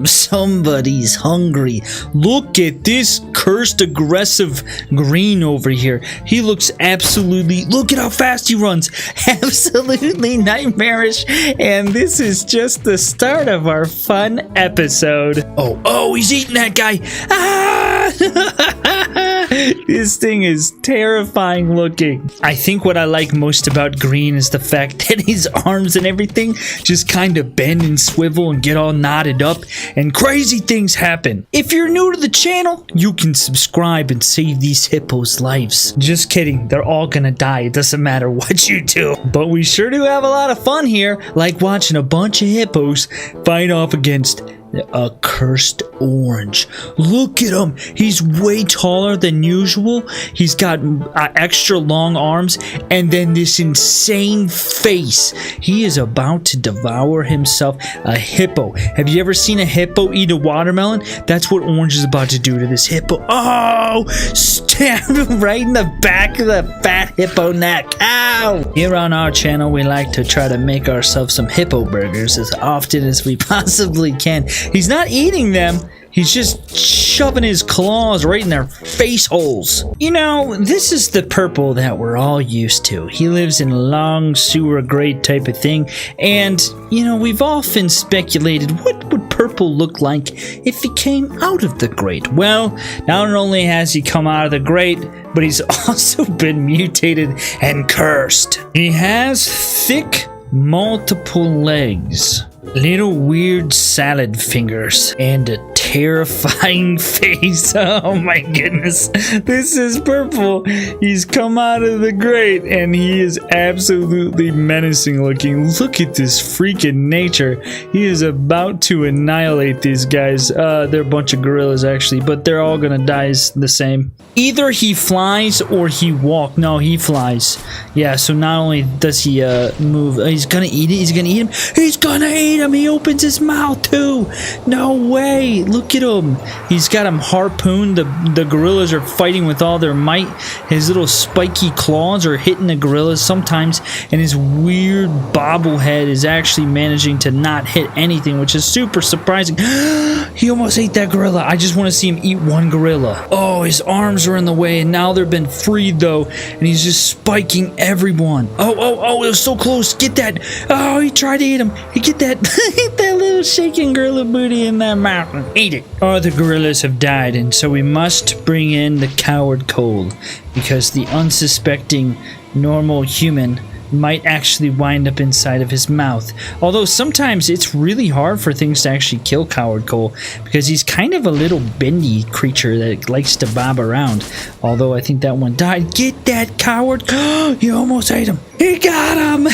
Somebody's hungry. Look at this cursed aggressive green over here. He looks absolutely, look at how fast he runs. Absolutely nightmarish. And this is just the start of our fun episode. Oh, he's eating that guy. This thing is terrifying looking. I think what I like most about green is the fact that his arms and everything just kind of bend and swivel and get all knotted up, and crazy things happen. If you're new to the channel, you can subscribe and save these hippos' lives. Just kidding, they're all gonna die. It doesn't matter what you do. But we sure do have a lot of fun here, like watching a bunch of hippos fight off against a cursed orange. Look at him. He's way taller than usual. He's got extra long arms and then this insane face. He is about to devour himself a hippo. Have you ever seen a hippo eat a watermelon? That's what orange is about to do to this hippo. Oh, stab him right in the back of the fat hippo neck. Ow! Here on our channel, we like to try to make ourselves some hippo burgers as often as we possibly can. He's not eating them. He's just shoving his claws right in their face holes. You know, this is the purple that we're all used to. He lives in a long sewer grate type of thing. And, you know, we've often speculated what would purple look like if he came out of the grate. Well, not only has he come out of the grate, but he's also been mutated and cursed. He has thick, multiple legs, little weird salad fingers, and a terrifying face. Oh my goodness, this is purple. He's come out of the grate and he is absolutely menacing looking. Look at this freaking nature. He is about to annihilate these guys. They're a bunch of gorillas actually, but they're all gonna die the same. Either he flies or he walks. No, he flies. Yeah, so not only does he move, he's gonna eat it. He's gonna eat him. He's gonna eat him. He opens his mouth too. No way. Look at him. He's got him harpooned. The gorillas are fighting with all their might. His little spiky claws are hitting the gorillas sometimes, and his weird bobblehead is actually managing to not hit anything, which is super surprising. He almost ate that gorilla. I just want to see him eat one gorilla. Oh, his arms are in the way, and now they've been freed though, and he's just spiking everyone. Oh, it was so close. Get that. Oh, he tried to eat him. He get that. Hit that little shaking gorilla booty in that mouth and eat it. All the gorillas have died, and so we must bring in the coward Cole, because the unsuspecting normal human might actually wind up inside of his mouth. Although sometimes it's really hard for things to actually kill Coward Cole because he's kind of a little bendy creature that likes to bob around. Although I think that one died. Get that coward! He almost ate him. He got him!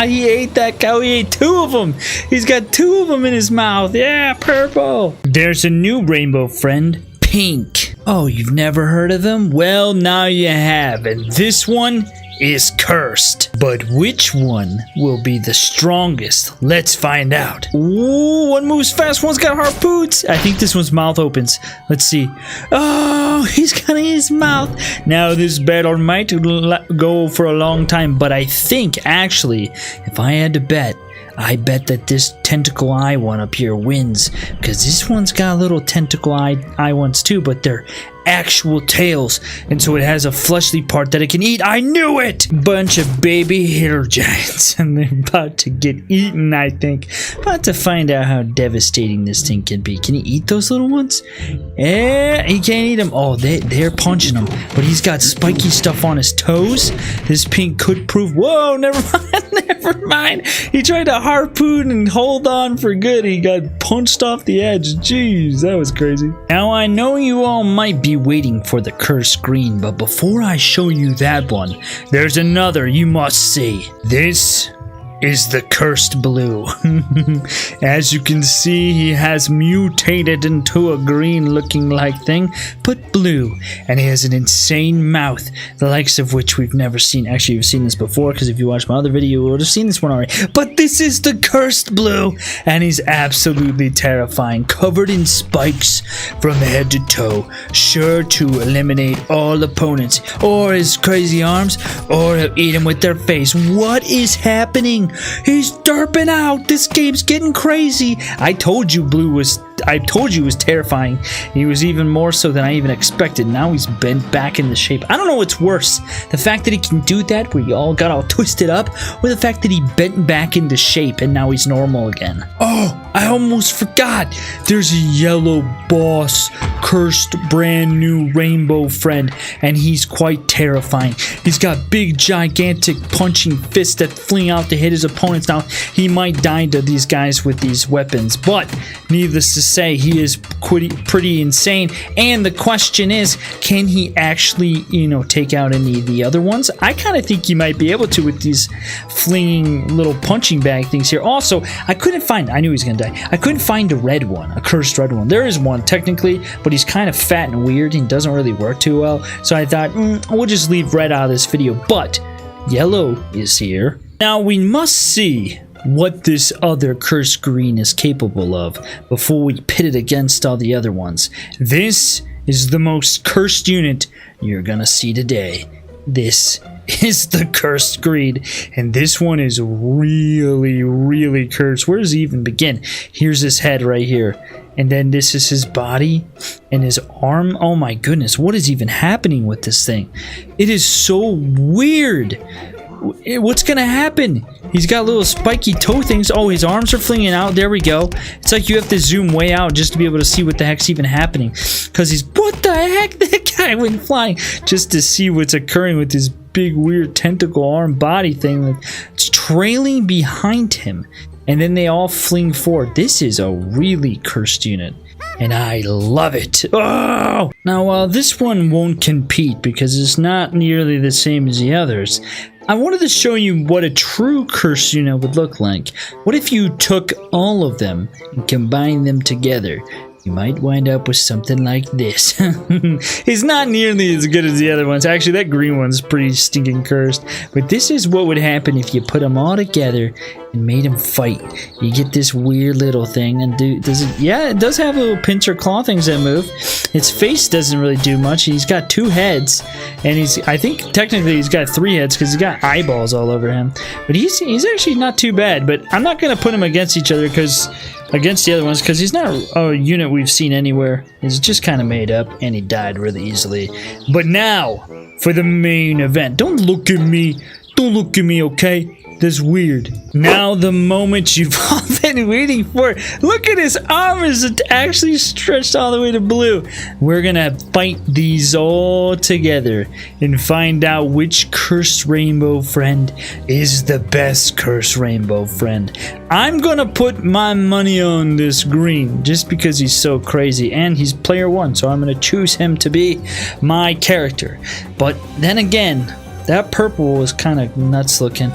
He ate that cow. He ate two of them. He's got two of them in his mouth. Yeah, purple. There's a new rainbow friend, Pink. Oh, you've never heard of them? Well, now you have. And this one is cursed. But which one will be the strongest? Let's find out. Ooh, one moves fast, one's got harpoons. I think this one's mouth opens. Let's see. Oh, he's got his mouth. Now this battle might go for a long time, but I think actually, if I had to bet, I bet that this tentacle eye one up here wins, because this one's got little tentacle eye ones too, but they're actual tails, and so it has a fleshly part that it can eat. I knew it! Bunch of baby hitter giants, and they're about to get eaten, I think. About to find out how devastating this thing can be. Can he eat those little ones? Eh, he can't eat them. Oh, they're punching him, but he's got spiky stuff on his toes. This Pink could prove. Whoa, never mind, never mind. He tried to harpoon and hold on for good. He got punched off the edge. Jeez, that was crazy. Now I know you all might be waiting for the cursed green, but before I show you that one, there's another you must see. This is the cursed blue. As you can see, he has mutated into a green looking like thing, but blue, and he has an insane mouth, the likes of which we've never seen. Actually, you've seen this before, because if you watched my other video, you would have seen this one already. But this is the cursed blue, and he's absolutely terrifying, covered in spikes from head to toe, sure to eliminate all opponents, or his crazy arms, or he'll eat him with their face. What is happening? He's derping out. This game's getting crazy. I told you Blue was terrifying. He was even more so than I even expected. Now he's bent back into shape. I don't know what's worse. The fact that he can do that where he all got all twisted up, or the fact that he bent back into shape and now he's normal again. Oh, I almost forgot. There's a yellow boss, cursed brand new rainbow friend, and he's quite terrifying. He's got big gigantic punching fists that fling out to hit his opponents. Now he might die to these guys with these weapons, but needless to say he is pretty insane. And the question is, can he actually, take out any of the other ones? I kind of think he might be able to with these flinging little punching bag things here. Also, I knew he was gonna die. I couldn't find a red one, a cursed red one. There is one technically, but he's kind of fat and weird and doesn't really work too well. So I thought, we'll just leave red out of this video. But yellow is here. Now we must see what this other cursed green is capable of before we pit it against all the other ones. This is the most cursed unit you're gonna see today. This is the cursed green, and this one is really, really cursed. Where does he even begin? Here's his head right here, and then this is his body and his arm. Oh my goodness, what is even happening with this thing? It is so weird. What's gonna happen? He's got little spiky toe things. Oh, his arms are flinging out. There we go. It's like you have to zoom way out just to be able to see what the heck's even happening. Because what the heck? That guy went flying just to see what's occurring with this big weird tentacle arm body thing that's trailing behind him. And then they all fling forward. This is a really cursed unit, and I love it. Oh! Now, this one won't compete because it's not nearly the same as the others. I wanted to show you what a true cursed unit would look like. What if you took all of them and combined them together? You might wind up with something like this. It's not nearly as good as the other ones. Actually, that green one's pretty stinking cursed. But this is what would happen if you put them all together and made them fight. You get this weird little thing, and yeah, it does have little pincer claw things that move. Its face doesn't really do much. He's got 2 heads, and I think technically he's got 3 heads because he's got eyeballs all over him. But he's actually not too bad. But I'm not gonna put him against each other against the other ones because he's not a unit we've seen anywhere. He's just kind of made up, and he died really easily. But now for the main event. Don't look at me. Don't look at me, okay? That's weird. Now the moment you've all been waiting for. Look at his arm is actually stretched all the way to blue. We're gonna fight these all together and find out which cursed rainbow friend is the best cursed rainbow friend. I'm gonna put my money on this green just because he's so crazy, and he's player 1, so I'm gonna choose him to be my character. But then again, that purple was kind of nuts looking.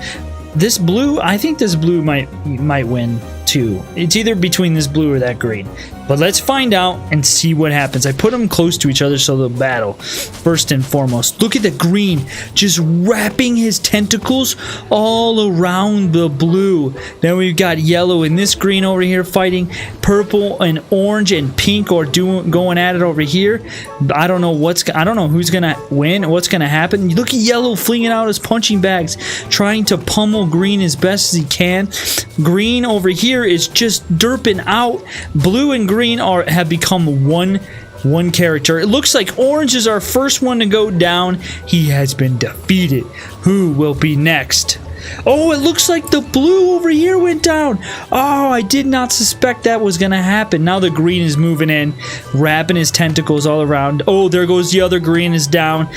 This blue, I think this blue might win too. It's either between this blue or that green. But let's find out and see what happens. I put them close to each other so they'll battle. First and foremost, look at the green just wrapping his tentacles all around the blue. Then we've got yellow and this green over here fighting. Purple and orange and pink are going at it over here. I don't know who's gonna win, what's gonna happen. Look at yellow flinging out his punching bags, trying to pummel green as best as he can. Green over here is just derping out. Blue and green have become one character. It looks like orange is our first one to go down. He has been defeated. Who will be next? Oh, it looks like the blue over here went down. Oh, I did not suspect that was gonna happen. Now the green is moving in, wrapping his tentacles all around. Oh, there goes the other green is down.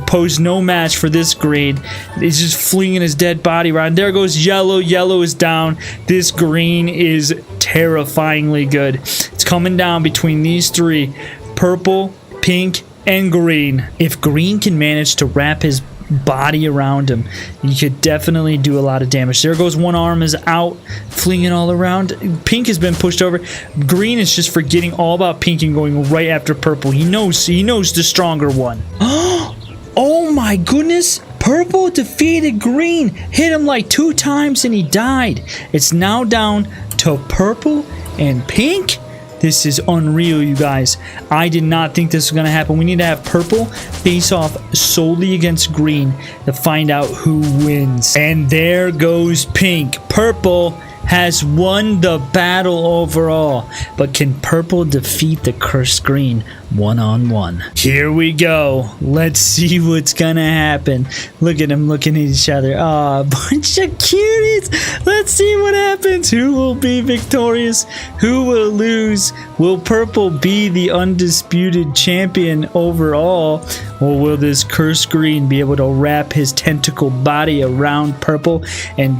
Posed no match for this green. He's just flinging his dead body around. There goes yellow. Yellow is down. This green is terrifyingly good. It's coming down between these 3. Purple, pink, and green. If green can manage to wrap his body around him, you could definitely do a lot of damage. There goes one arm is out, flinging all around. Pink has been pushed over. Green is just forgetting all about pink and going right after purple. He knows the stronger one. Oh my goodness. Purple defeated green, hit him like 2 times and he died. It's now down to purple and pink. This is unreal, you guys. I did not think this was going to happen. We need to have purple face off solely against green to find out who wins. And there goes pink. Purple has won the battle overall. But can purple defeat the cursed green one-on-one? Here we go. Let's see what's gonna happen. Look at them looking at each other. Aw, a bunch of cuties. Let's see what happens. Who will be victorious? Who will lose? Will purple be the undisputed champion overall? Or will this cursed green be able to wrap his tentacle body around purple and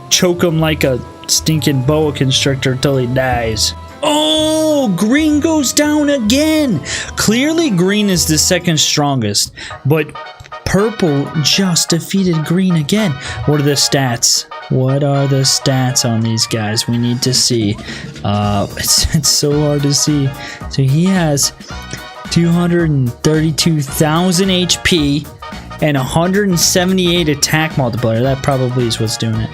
choke him like a stinking boa constrictor until he dies? Oh, Oh, green goes down again. Clearly, green is the second strongest, but purple just defeated green again. What are the stats? What are the stats on these guys? We need to see. It's so hard to see. So he has 232,000 HP and 178 attack multiplier. That probably is what's doing it.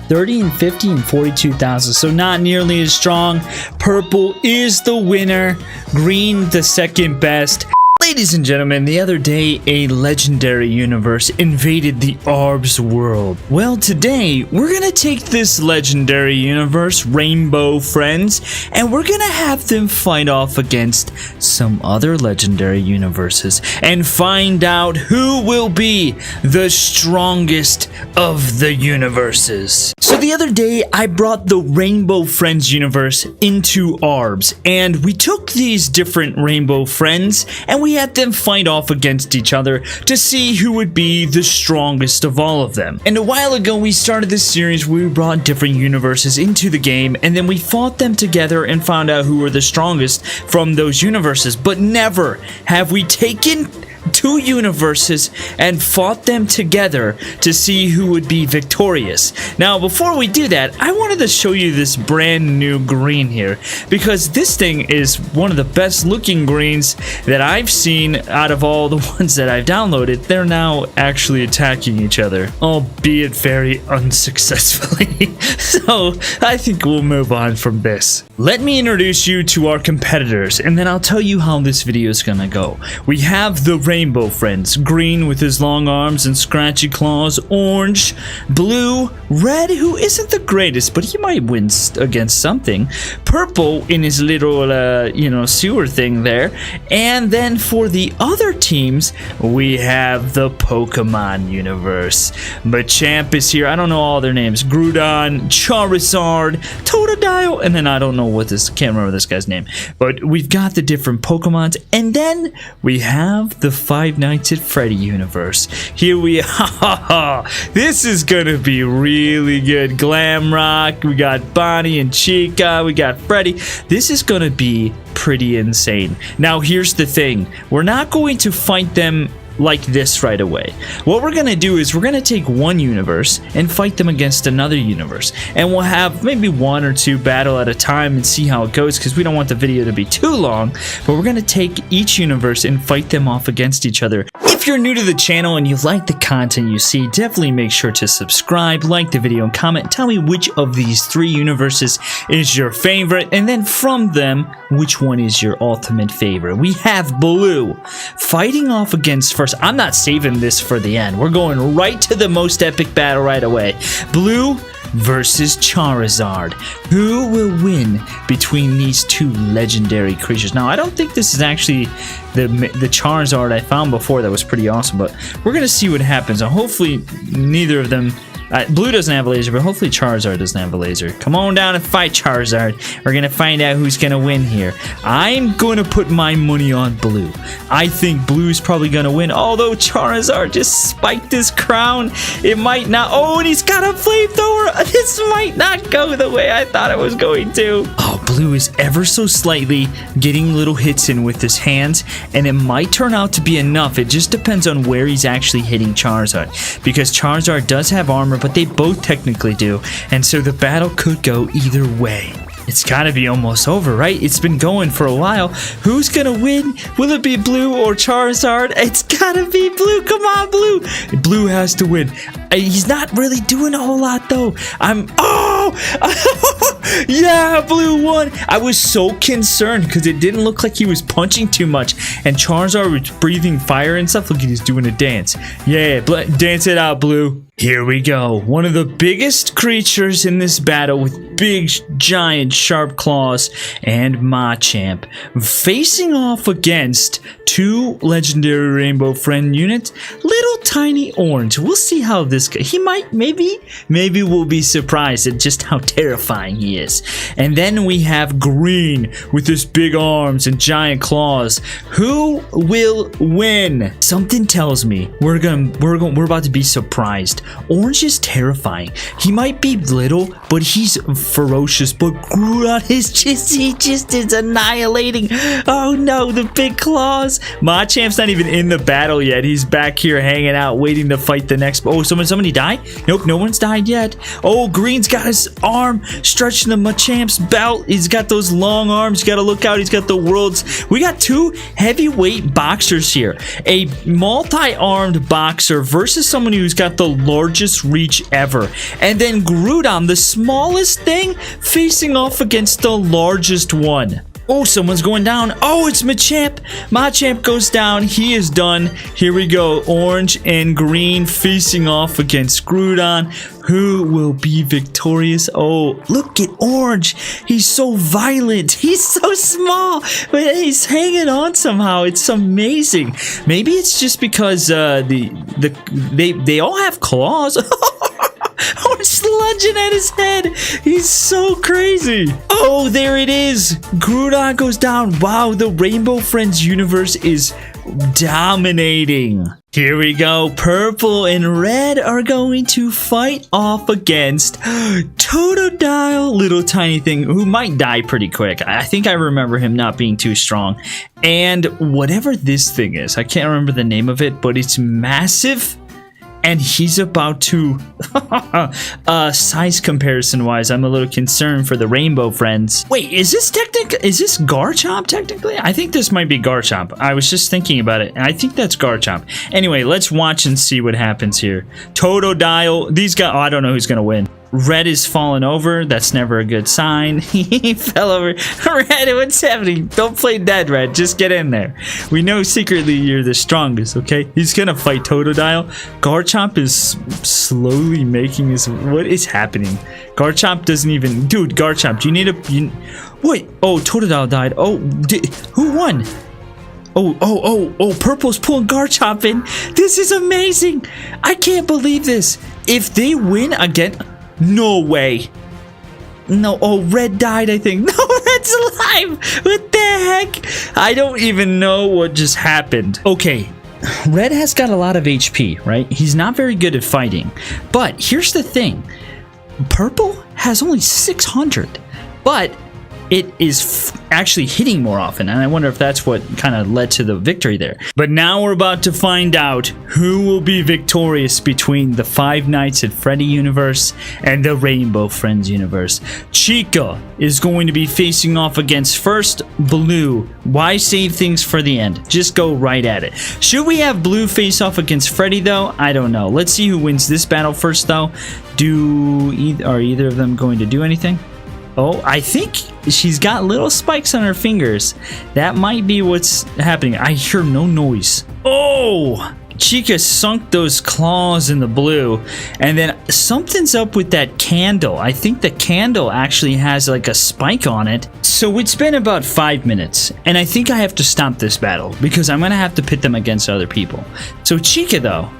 30 and 50 and 42,000. So not nearly as strong. Purple is the winner. Green the second best. Ladies and gentlemen, the other day, a legendary universe invaded the ARBS world. Well, today, we're gonna take this legendary universe, Rainbow Friends, and we're gonna have them fight off against some other legendary universes and find out who will be the strongest of the universes. So the other day, I brought the Rainbow Friends universe into ARBS, and we took these different Rainbow Friends, and we had them fight off against each other to see who would be the strongest of all of them. And a while ago, we started this series where we brought different universes into the game, and then we fought them together and found out who were the strongest from those universes. But never have we taken two universes and fought them together to see who would be victorious. Now, before we do that, I wanted to show you this brand new green here, because this thing is one of the best looking greens that I've seen out of all the ones that I've downloaded. They're now actually attacking each other, albeit very unsuccessfully. So I think we'll move on from this. Let me introduce you to our competitors, and then I'll tell you how this video is gonna go. We have the Rainbow Friends, green with his long arms and scratchy claws, orange, blue, red, who isn't the greatest, but he might win against something, purple in his little, sewer thing there, and then for the other teams, we have the Pokemon universe. Machamp is here, I don't know all their names, Groudon, Charizard, Totodile, and then I don't know can't remember this guy's name, but we've got the different Pokemons, and then we have the Five Nights at Freddy universe. Here we are. This is gonna be really good. Glamrock, we got Bonnie and Chica, we got Freddy. This is gonna be pretty insane. Now here's the thing, we're not going to fight them like this right away. What we're gonna do is we're gonna take one universe and fight them against another universe, and we'll have maybe one or two battle at a time and see how it goes, because we don't want the video to be too long. But we're gonna take each universe and fight them off against each other. If you're new to the channel and you like the content you see, definitely make sure to subscribe, like the video, and comment. Tell me which of these three universes is your favorite, and then from them, which one is your ultimate favorite. We have blue fighting off against first. I'm not saving this for the end. We're going right to the most epic battle right away. Blue versus Charizard. Who will win between these two legendary creatures? Now, I don't think this is actually the Charizard I found before that was pretty awesome, but we're going to see what happens. And hopefully, neither of them... Blue doesn't have a laser, but hopefully Charizard doesn't have a laser. Come on down and fight, Charizard. We're going to find out who's going to win here. I'm going to put my money on blue. I think blue's probably going to win, although Charizard just spiked his crown. It might not... Oh, and he's got a flamethrower. This might not go the way I thought it was going to. Oh, blue is ever so slightly getting little hits in with his hands, and it might turn out to be enough. It just depends on where he's actually hitting Charizard, because Charizard does have armor, but they both technically do, and so the battle could go either way. It's gotta be almost over, right? It's been going for a while. Who's gonna win? Will it be blue or Charizard? It's gotta be blue. Come on, blue. Blue has to win. He's not really doing a whole lot, though. Yeah, blue won. I was so concerned because it didn't look like he was punching too much, and Charizard was breathing fire and stuff. Look, he's doing a dance. Yeah, dance it out, blue. Here we go. One of the biggest creatures in this battle with big, giant, sharp claws and Machamp facing off against two legendary Rainbow Friend units. Little tiny orange. We'll see how this goes. He might, maybe we'll be surprised at just how terrifying he is. And then we have green with his big arms and giant claws. Who will win? Something tells me we're about to be surprised. Orange is terrifying. He might be little, but he's ferocious. But Groudon is just is annihilating. Oh no, the big claws. Machamp's not even in the battle yet. He's back here hanging out, waiting to fight the next. Oh, somebody died? Nope, no one's died yet. Oh, Green's got his arm stretching the Machamp's belt. He's got those long arms. You gotta look out. He's got the world's. We got two heavyweight boxers here. A multi-armed boxer versus someone who's got the largest reach ever. And then Groudon, the smallest thing, facing off against the largest one. Oh, someone's going down. Oh, it's Machamp. Machamp goes down. He is done. Here we go. Orange and green facing off against Groudon. Who will be victorious? Oh, look at Orange. He's so violent. He's so small, but he's hanging on somehow. It's amazing. Maybe it's just because they all have claws. Orange lunging at his head. He's so crazy. Oh, there it is. Groudon goes down. Wow, the Rainbow Friends universe is dominating. Here we go. Purple and red are going to fight off against Totodile, little tiny thing who might die pretty quick. I think I remember him not being too strong. And whatever this thing is, I can't remember the name of it, but it's massive. And he's about to, size comparison wise, I'm a little concerned for the Rainbow Friends. Wait, is this Garchomp technically? I think this might be Garchomp. I was just thinking about it, and I think that's Garchomp. Anyway, let's watch and see what happens here. Totodile, these guys, I don't know who's gonna win. Red is falling over. That's never a good sign. He fell over. Red, what's happening? Don't play dead, Red. Just get in there. We know secretly you're the strongest, okay? He's gonna fight Totodile. Garchomp is slowly making his... What is happening? Garchomp doesn't even... Dude, Garchomp, do you need a... Wait. Oh, Totodile died. Oh, who won? Oh, Purple's pulling Garchomp in. This is amazing. I can't believe this. If they win again... No way. No, oh, Red died, I think. No, Red's alive. What the heck? I don't even know what just happened. Okay, Red has got a lot of HP, right? He's not very good at fighting. But here's the thing. Purple has only 600, but it is actually hitting more often, and I wonder if that's what kind of led to the victory there. But now we're about to find out who will be victorious between the Five Nights at Freddy universe and the Rainbow Friends universe. Chica is going to be facing off against first Blue. Why save things for the end? Just go right at it. Should we have Blue face off against Freddy though? I don't know. Let's see who wins this battle first though. Are either of them going to do anything? Oh, I think she's got little spikes on her fingers. That might be what's happening. I hear no noise. Oh! Chica sunk those claws in the blue. And then something's up with that candle. I think the candle actually has like a spike on it. So it's been about 5 minutes. And I think I have to stop this battle because I'm going to have to pit them against other people. So Chica, though,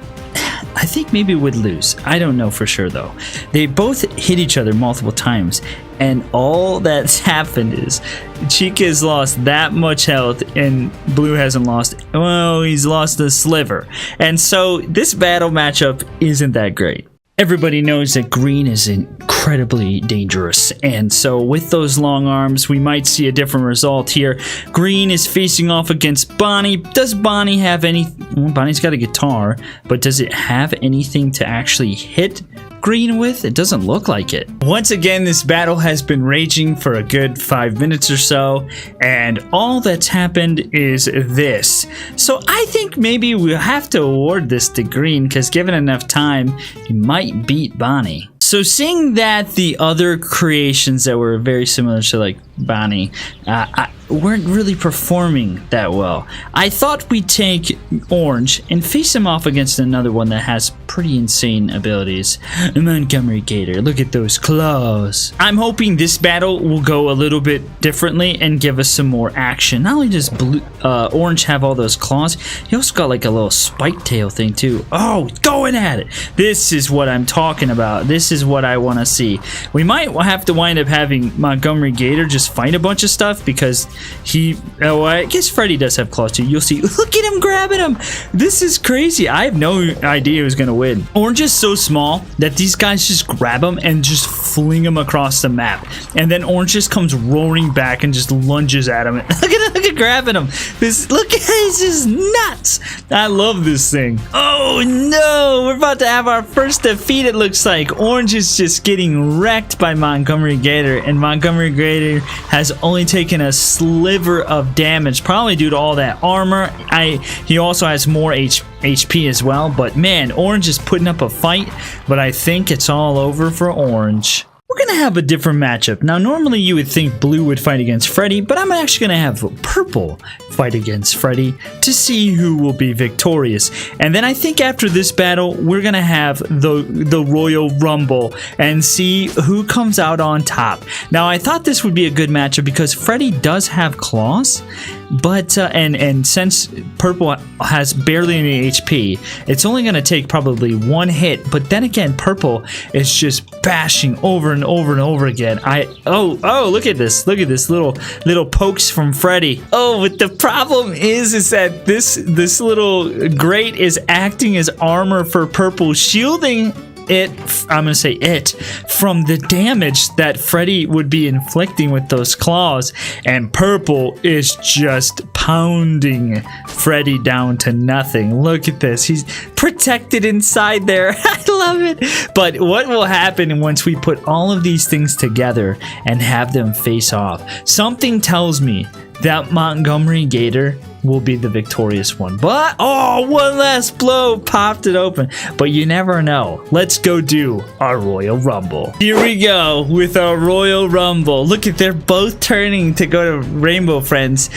I think maybe would lose. I don't know for sure though. They both hit each other multiple times, and all that's happened is Chica has lost that much health and Blue hasn't lost. Well, he's lost a sliver. And so this battle matchup isn't that great. Everybody knows that green is incredibly dangerous, and so with those long arms, we might see a different result here. Green is facing off against Bonnie. Does Bonnie have any... Well, Bonnie's got a guitar, but does it have anything to actually hit green with? It doesn't look like it. Once again, this battle has been raging for a good 5 minutes or so, and all that's happened is this. So I think maybe we'll have to award this to green, because given enough time, he might beat Bonnie. So seeing that the other creations that were very similar to like Bonnie weren't really performing that well, I thought we'd take Orange and face him off against another one that has pretty insane abilities. Montgomery Gator, look at those claws. I'm hoping this battle will go a little bit differently and give us some more action. Not only does Orange have all those claws, he also got like a little spike tail thing too. Oh, going at it. This is what I'm talking about. This is what I want to see. We might have to wind up having Montgomery Gator just fight a bunch of stuff because I guess Freddy does have claws too. You'll see. Look at him grabbing him. This is crazy. I have no idea who's gonna win. Orange is so small that these guys just grab him and just fling him across the map, and then Orange just comes roaring back and just lunges at him. Look at grabbing him. This is nuts. I love this thing. Oh no, we're about to have our first defeat. It looks like Orange is just getting wrecked by Montgomery Gator, and Montgomery Gator has only taken a sliver of damage, probably due to all that armor. He also has more HP as well, but man, Orange is putting up a fight, but I think it's all over for Orange. We're gonna have a different matchup. Now, normally you would think Blue would fight against Freddy, but I'm actually gonna have Purple fight against Freddy to see who will be victorious. And then I think after this battle, we're gonna have the Royal Rumble and see who comes out on top. Now, I thought this would be a good matchup because Freddy does have claws, but and since Purple has barely any HP, it's only gonna take probably one hit. But then again, Purple is just bashing over and over and over again. Oh, look at this little pokes from Freddy. Oh, but the problem is that this little grate is acting as armor for Purple, shielding I'm gonna say it from the damage that Freddy would be inflicting with those claws, and Purple is just pounding Freddy down to nothing. Look at this, he's protected inside there. I love it. But what will happen once we put all of these things together and have them face off? Something tells me that Montgomery Gator will be the victorious one. But, oh, one last blow popped it open. But you never know. Let's go do our Royal Rumble. Here we go with our Royal Rumble. Look at, they're both turning to go to Rainbow Friends.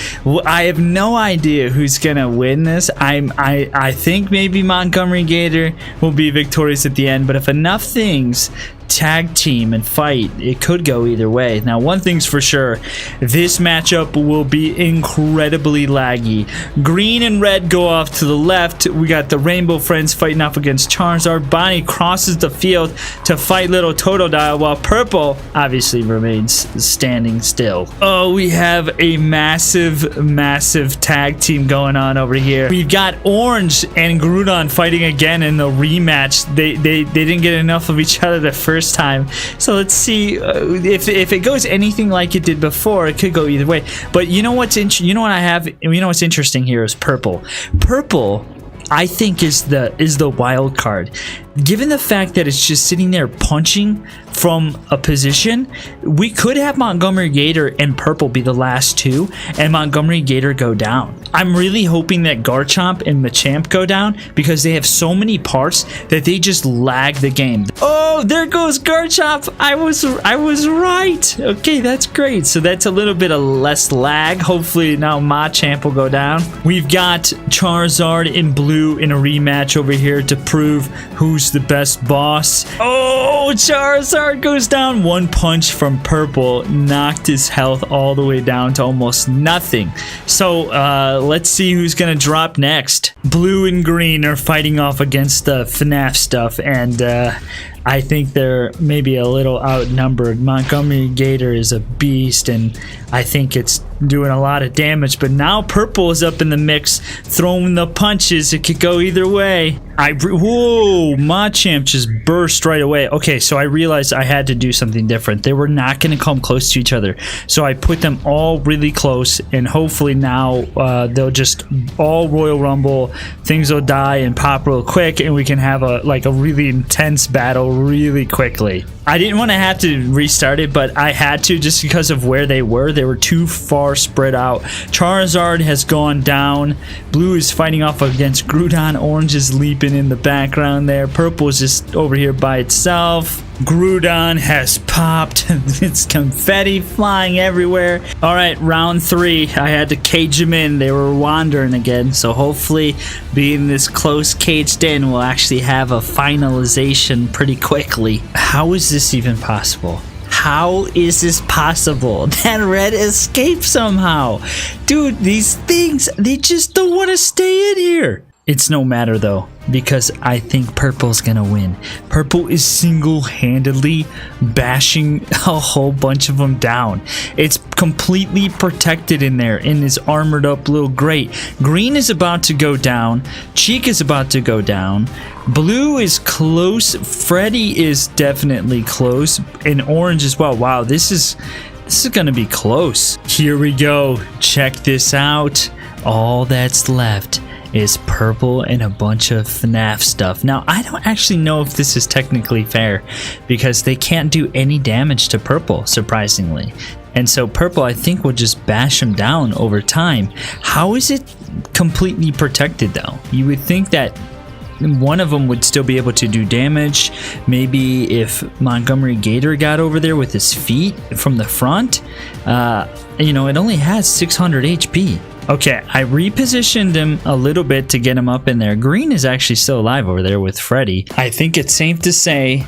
I have no idea who's gonna win this. I think maybe Montgomery Gator will be victorious at the end, but if enough things tag team and fight, it could go either way. Now, one thing's for sure, this matchup will be incredibly laggy. Green and red go off to the left. We got the Rainbow Friends fighting off against Charizard. Bonnie crosses the field to fight little Totodile, while Purple obviously remains standing still. Oh, we have a massive tag team going on over here. We've got Orange and Groudon fighting again in the rematch. They didn't get enough of each other the first time, so let's see if it goes anything like it did before. It could go either way. But you know what's interesting here is Purple. Purple, I think, is the wild card. Given the fact that it's just sitting there punching from a position, we could have Montgomery Gator and Purple be the last two, and Montgomery Gator go down. I'm really hoping that Garchomp and Machamp go down because they have so many parts that they just lag the game. Oh, there goes Garchomp. I was right. Okay, that's great. So that's a little bit of less lag. Hopefully now Machamp will go down. We've got Charizard and Blue in a rematch over here to prove who's the best boss. Oh, Charizard goes down. One punch from Purple knocked his health all the way down to almost nothing. So let's see who's gonna drop next. Blue and Green are fighting off against the FNAF stuff, and I think they're maybe a little outnumbered. Montgomery Gator is a beast, and I think it's doing a lot of damage. But now Purple is up in the mix, throwing the punches. It could go either way. Whoa, Machamp just burst right away. Okay, so I realized I had to do something different. They were not going to come close to each other. So I put them all really close, and hopefully now they'll just all Royal Rumble. Things will die and pop real quick, and we can have a really intense battle really quickly. I didn't want to have to restart it, but I had to just because of where they were. They were too far spread out. Charizard has gone down. Blue is fighting off against Groudon. Orange is leaping in the background there. Purple is just over here by itself. Groudon has popped. It's confetti flying everywhere. All right, round 3. I had to cage them in. They were wandering again. So hopefully, being this close caged in, we'll actually have a finalization pretty quickly. How is this even possible? How is this possible? That red escaped somehow. Dude, these things, they just don't want to stay in here. It's no matter though, because I think purple's gonna win. Purple is single-handedly bashing a whole bunch of them down. It's completely protected in there in his armored up little grate. Green is about to go down. Cheek is about to go down. Blue is close. Freddy is definitely close. And orange as well. Wow, this is gonna be close. Here we go. Check this out. All that's left is purple and a bunch of FNAF stuff. Now, I don't actually know if this is technically fair because they can't do any damage to purple, surprisingly. And so purple, I think, will just bash them down over time. How is it completely protected, though? You would think that one of them would still be able to do damage. Maybe if Montgomery Gator got over there with his feet from the front. You know, it only has 600 HP. Okay, I repositioned him a little bit to get him up in there. Green is actually still alive over there with Freddy. I think it's safe to say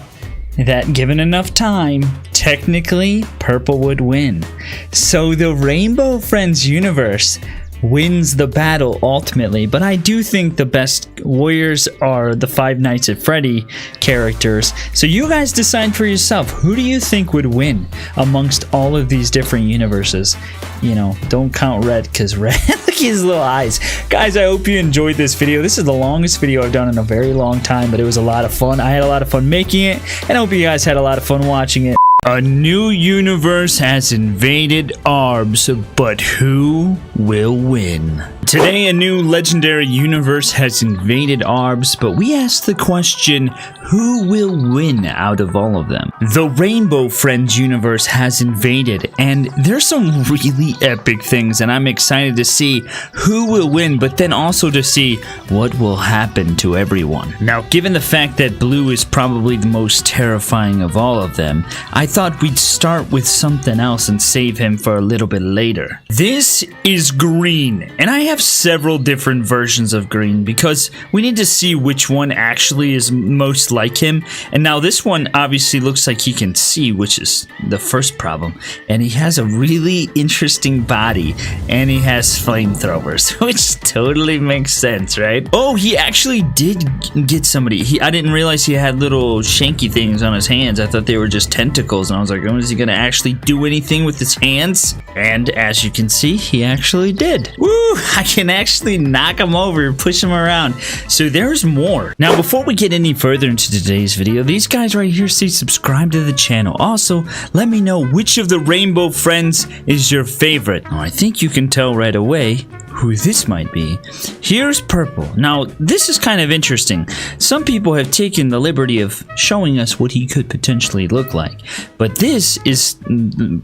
that given enough time, technically, purple would win. So the Rainbow Friends universe wins the battle ultimately, but I do think the best warriors are the Five Nights at Freddy characters. So you guys decide for yourself, who do you think would win amongst all of these different universes? You know, don't count red, because red, look at his little eyes. Guys, I hope you enjoyed this video. This is the longest video I've done in a very long time, but it was a lot of fun. I had a lot of fun making it, and I hope you guys had a lot of fun watching it. A new universe has invaded ARBS, but who will win? Today, a new legendary universe has invaded ARBS, but we ask the question, who will win out of all of them? The Rainbow Friends universe has invaded, and there's some really epic things, and I'm excited to see who will win, but then also to see what will happen to everyone. Now, given the fact that Blue is probably the most terrifying of all of them, I thought we'd start with something else and save him for a little bit later. This is Green, and I have several different versions of Green because we need to see which one actually is most like him. And now this one obviously looks like he can see, which is the first problem. And he has a really interesting body, and he has flamethrowers, which totally makes sense, right? Oh, he actually did get somebody. I didn't realize he had little shanky things on his hands. I thought they were just tentacles, and I was like, oh, is he gonna actually do anything with his hands? And as you can see, he actually did. Woo! I can actually knock him over, push him around. So there's more. Now, before we get any further into today's video, these guys right here say subscribe to the channel. Also, let me know which of the Rainbow Friends is your favorite. Now, I think you can tell right away who this might be. Here's Purple. Now, this is kind of interesting. Some people have taken the liberty of showing us what he could potentially look like, but this is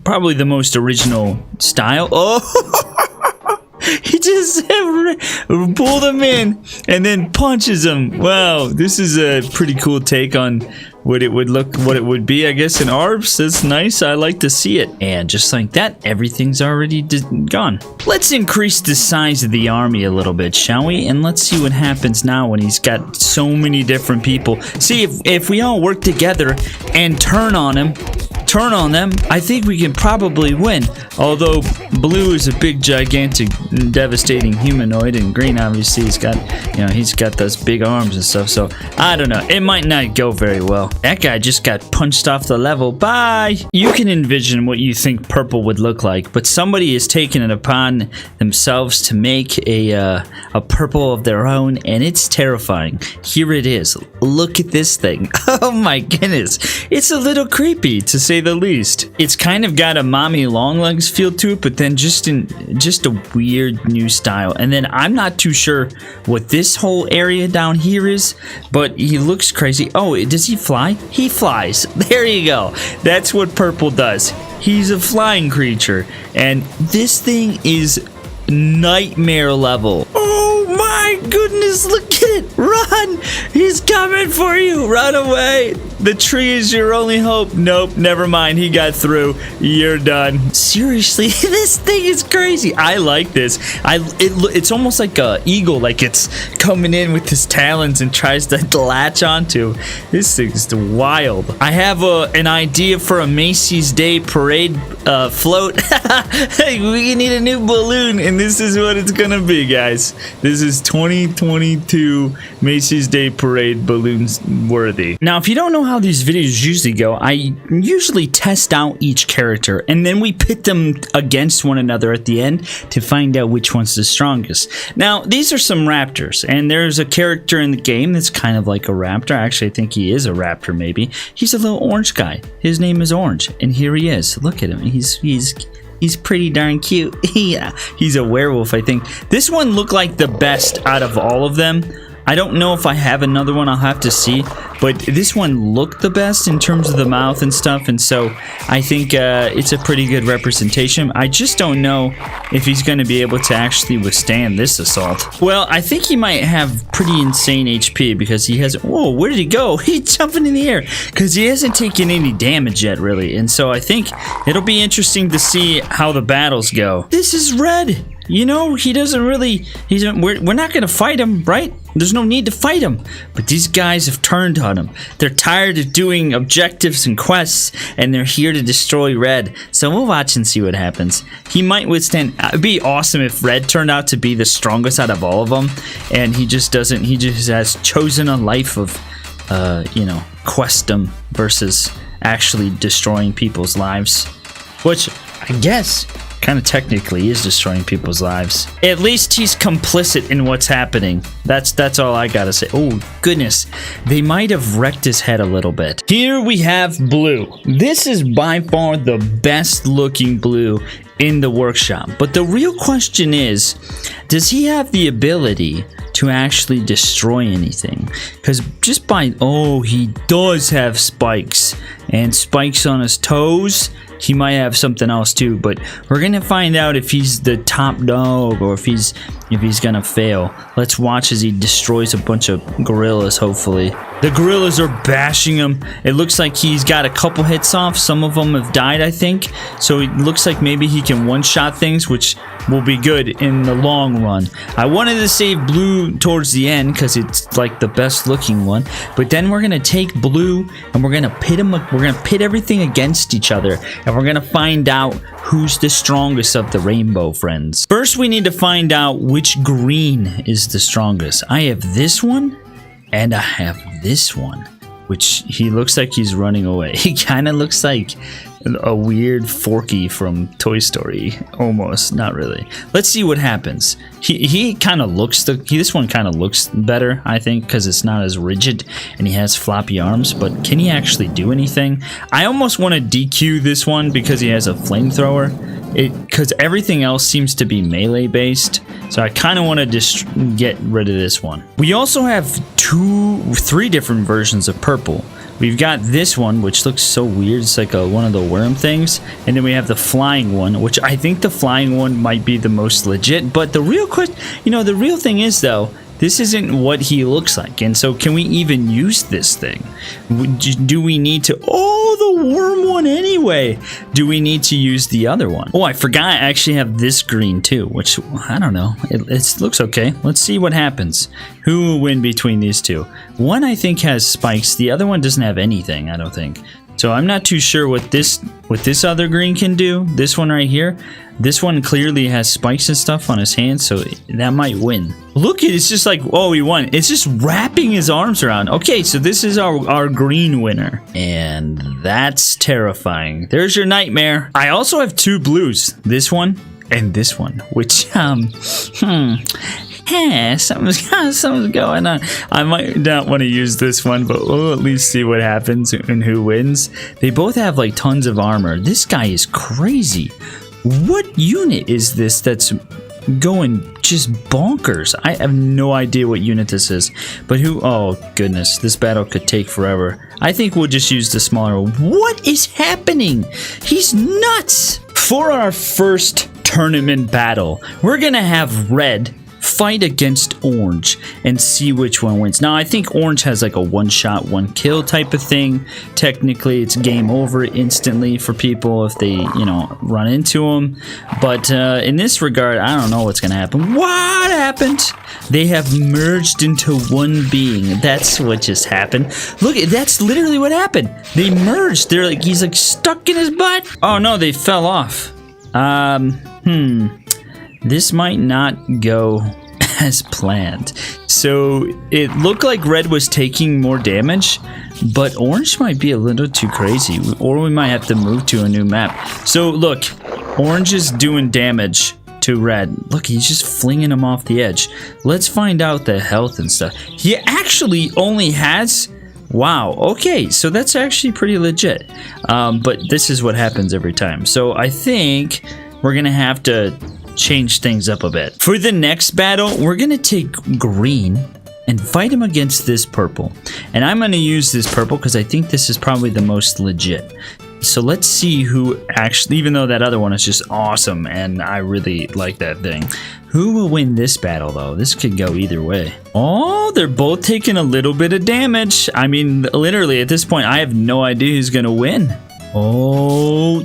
probably the most original style. Oh! He just pulled him in and then punches him. Wow, this is a pretty cool take on what it would be, I guess, in ARBS. That's nice. I like to see it. And just like that, everything's already gone. Let's increase the size of the army a little bit, shall we? And let's see what happens now when he's got so many different people. See, if we all work together and turn on them, I think we can probably win. Although Blue is a big, gigantic, devastating humanoid, and Green obviously he's got those big arms and stuff. So I don't know. It might not go very well. That guy just got punched off the level. Bye. You can envision what you think Purple would look like, but somebody is taking it upon themselves to make a purple of their own, and it's terrifying. Here it is. Look at this thing. Oh my goodness. It's a little creepy, to say the least. It's kind of got a Mommy Longlegs feel to it, but then just a weird new style. And then I'm not too sure what this whole area down here is, but he looks crazy. Oh, does he fly? He flies. There you go. That's what Purple does. He's a flying creature, and this thing is nightmare level. Oh my my goodness, look at it. Run. He's coming for you. Run away. The tree is your only hope. Nope, never mind. He got through. You're done. Seriously, this thing is crazy. I like this. It's almost like a eagle, like it's coming in with his talons and tries to latch onto. This thing's wild. I have an idea for a Macy's Day Parade float. We need a new balloon, and this is what it's gonna be, guys. This is 2022 Macy's Day Parade balloons worthy. Now, if you don't know how these videos usually go, I usually test out each character and then we pit them against one another at the end to find out which one's the strongest. Now, these are some raptors, and there's a character in the game that's kind of like a raptor. Actually, I think he is a raptor, maybe. He's a little orange guy. His name is Orange, and here he is. Look at him. He's pretty darn cute. Yeah, he's a werewolf, I think. This one looked like the best out of all of them. I don't know if I have another one, I'll have to see, but this one looked the best in terms of the mouth and stuff, and so I think it's a pretty good representation. I just don't know if he's going to be able to actually withstand this assault. Well, I think he might have pretty insane HP because he has... Whoa, where did he go? He's jumping in the air because he hasn't taken any damage yet, really, and so I think it'll be interesting to see how the battles go. This is Red. You know, he doesn't really... We're not going to fight him, right? There's no need to fight him. But these guys have turned on him. They're tired of doing objectives and quests, and they're here to destroy Red. So we'll watch and see what happens. He might withstand... It'd be awesome if Red turned out to be the strongest out of all of them, and he just doesn't... He just has chosen a life of, you know, questum versus actually destroying people's lives. Which, I guess... kind of technically is destroying people's lives. At least he's complicit in what's happening. That's all I gotta say. Oh goodness, they might have wrecked his head a little bit. Here we have Blue. This is by far the best looking Blue in the workshop, but the real question is, does he have the ability to actually destroy anything? Because just by... Oh, he does have spikes, and spikes on his toes. He might have something else too, but we're gonna find out if he's the top dog or if he's gonna fail. Let's watch as he destroys a bunch of gorillas, hopefully. The gorillas are bashing him. It looks like he's got a couple hits off. Some of them have died, I think. So it looks like maybe he can one-shot things, which will be good in the long run. I wanted to save Blue towards the end because it's like the best looking one. But then we're gonna take Blue and we're gonna pit him. We're gonna pit everything against each other, and we're gonna find out who's the strongest of the rainbow friends. First, we need to find out which green is the strongest. I have this one, and I have this one, which he looks like he's running away. He kind of looks like a weird Forky from Toy Story, almost. Not really. Let's see what happens. He kind of looks... This one kind of looks better, I think, because it's not as rigid, and he has floppy arms, but can he actually do anything? I almost want to DQ this one because he has a flamethrower, because everything else seems to be melee based, so I kind of want to just get rid of this one. We also have 3 different versions of purple. We've got this one, which looks so weird. It's like one of the worm things. And then we have the flying one, which I think the flying one might be the most legit. But the real question, you know, the real thing is, though, this isn't what he looks like. And so can we even use this thing? Do we need to... Oh, the worm one anyway. Do we need to use the other one? Oh, I forgot I actually have this green too, which, I don't know. It looks okay. Let's see what happens. Who will win between these two? One, I think, has spikes. The other one doesn't have anything, I don't think. So I'm not too sure what this other green can do. This one right here. This one clearly has spikes and stuff on his hands, so that might win. Look, it's just like, oh, he won. It's just wrapping his arms around. Okay, so this is our green winner. And that's terrifying. There's your nightmare. I also have 2 blues. This one and this one, which, something's going on. I might not want to use this one, but we'll at least see what happens and who wins. They both have like tons of armor. This guy is crazy. What unit is this that's going just bonkers? I have no idea what unit this is, but who... Oh goodness, this battle could take forever. I think we'll just use the smaller one. What is happening? He's nuts. For our first tournament battle, we're gonna have Red fight against orange and see which one wins. Now, I think orange has like a one-shot, one-kill type of thing. Technically, it's game over instantly for people if they, you know, run into them. But in this regard, I don't know what's going to happen. What happened? They have merged into one being. That's what just happened. Look, that's literally what happened. They merged. They're like, he's like stuck in his butt. Oh no, they fell off. This might not go as planned. So it looked like red was taking more damage, but orange might be a little too crazy, or we might have to move to a new map. So look, orange is doing damage to red. Look, he's just flinging him off the edge. Let's find out the health and stuff. He actually only has... Wow, okay, so that's actually pretty legit. But this is what happens every time. So I think we're gonna have to change things up a bit. For the next battle, we're gonna take green and fight him against this purple. And I'm gonna use this purple because I think this is probably the most legit. So let's see who actually, even though that other one is just awesome and I really like that thing. Who will win this battle though? This could go either way. Oh, they're both taking a little bit of damage. I mean, literally at this point, I have no idea who's gonna win. Oh,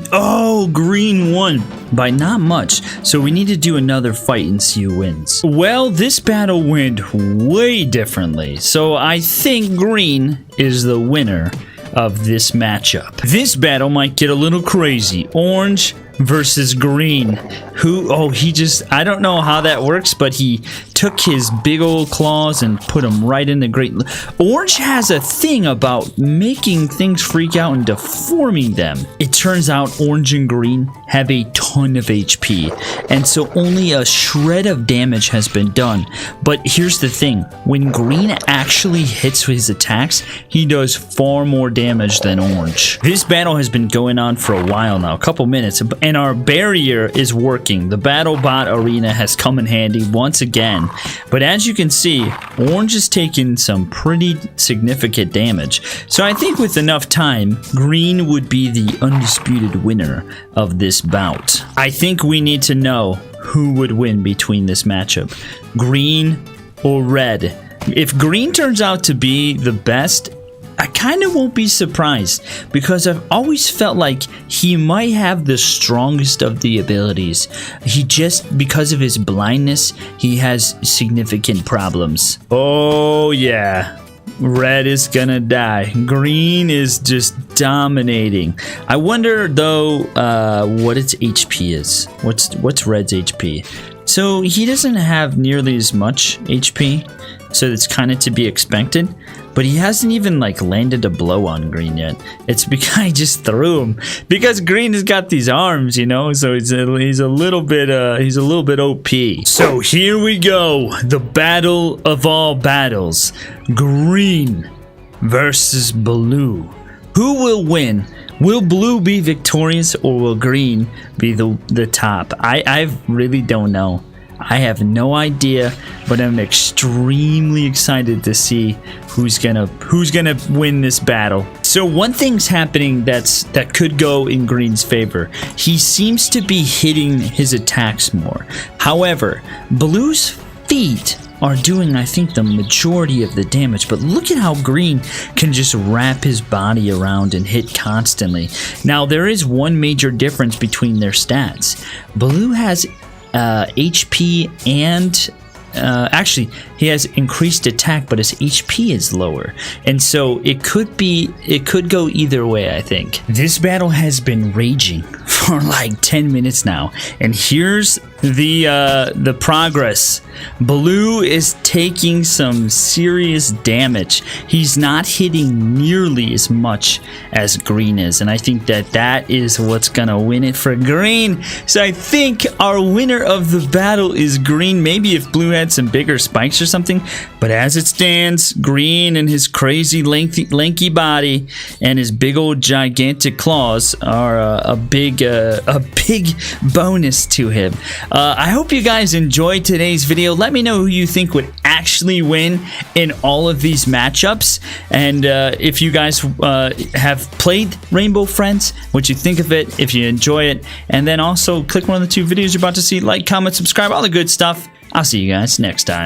green won by not much. So we need to do another fight and see who wins. Well, this battle went way differently. So I think green is the winner of this matchup. This battle might get a little crazy. Orange versus green. Who, oh, he just, I don't know how that works, but he took his big old claws and put them right in the great. Orange has a thing about making things freak out and deforming them. It turns out orange and green have a ton of HP, and so only a shred of damage has been done. But here's the thing, when green actually hits his attacks, he does far more damage than orange. This battle has been going on for a while now, a couple minutes, and our barrier is working. The BattleBot arena has come in handy once again. But as you can see, orange is taking some pretty significant damage. So I think with enough time, green would be the undisputed winner of this bout. I think we need to know who would win between this matchup, green or red. If green turns out to be the best, I kind of won't be surprised because I've always felt like he might have the strongest of the abilities. He just, because of his blindness, he has significant problems. Oh yeah, red is gonna die. Green is just dominating. I wonder though what its HP is. What's red's HP? So he doesn't have nearly as much HP, so it's kind of to be expected. But he hasn't even like landed a blow on green yet. It's because I just threw him because green has got these arms, you know. So he's a little bit OP. So here we go, the battle of all battles: green versus blue. Who will win? Will blue be victorious or will green be the top? I really don't know. I have no idea, but I'm extremely excited to see who's gonna win this battle. So one thing's happening that could go in green's favor. He seems to be hitting his attacks more. However, blue's feet are doing, I think, the majority of the damage, but look at how green can just wrap his body around and hit constantly. Now, there is one major difference between their stats. Blue has HP and actually he has increased attack, but his HP is lower, and so it could go either way. I think this battle has been raging for like 10 minutes now, and here's the progress. Blue is taking some serious damage. He's not hitting nearly as much as green is, and I think that is what's gonna win it for green. So I think our winner of the battle is green. Maybe if blue had some bigger spikes or something, but as it stands, green and his crazy lanky body and his big old gigantic claws are a big bonus to him. I hope you guys enjoyed today's video. Let me know who you think would actually win in all of these matchups. And if you guys have played Rainbow Friends, what you think of it, if you enjoy it. And then also click one of the 2 videos you're about to see. Like, comment, subscribe, all the good stuff. I'll see you guys next time.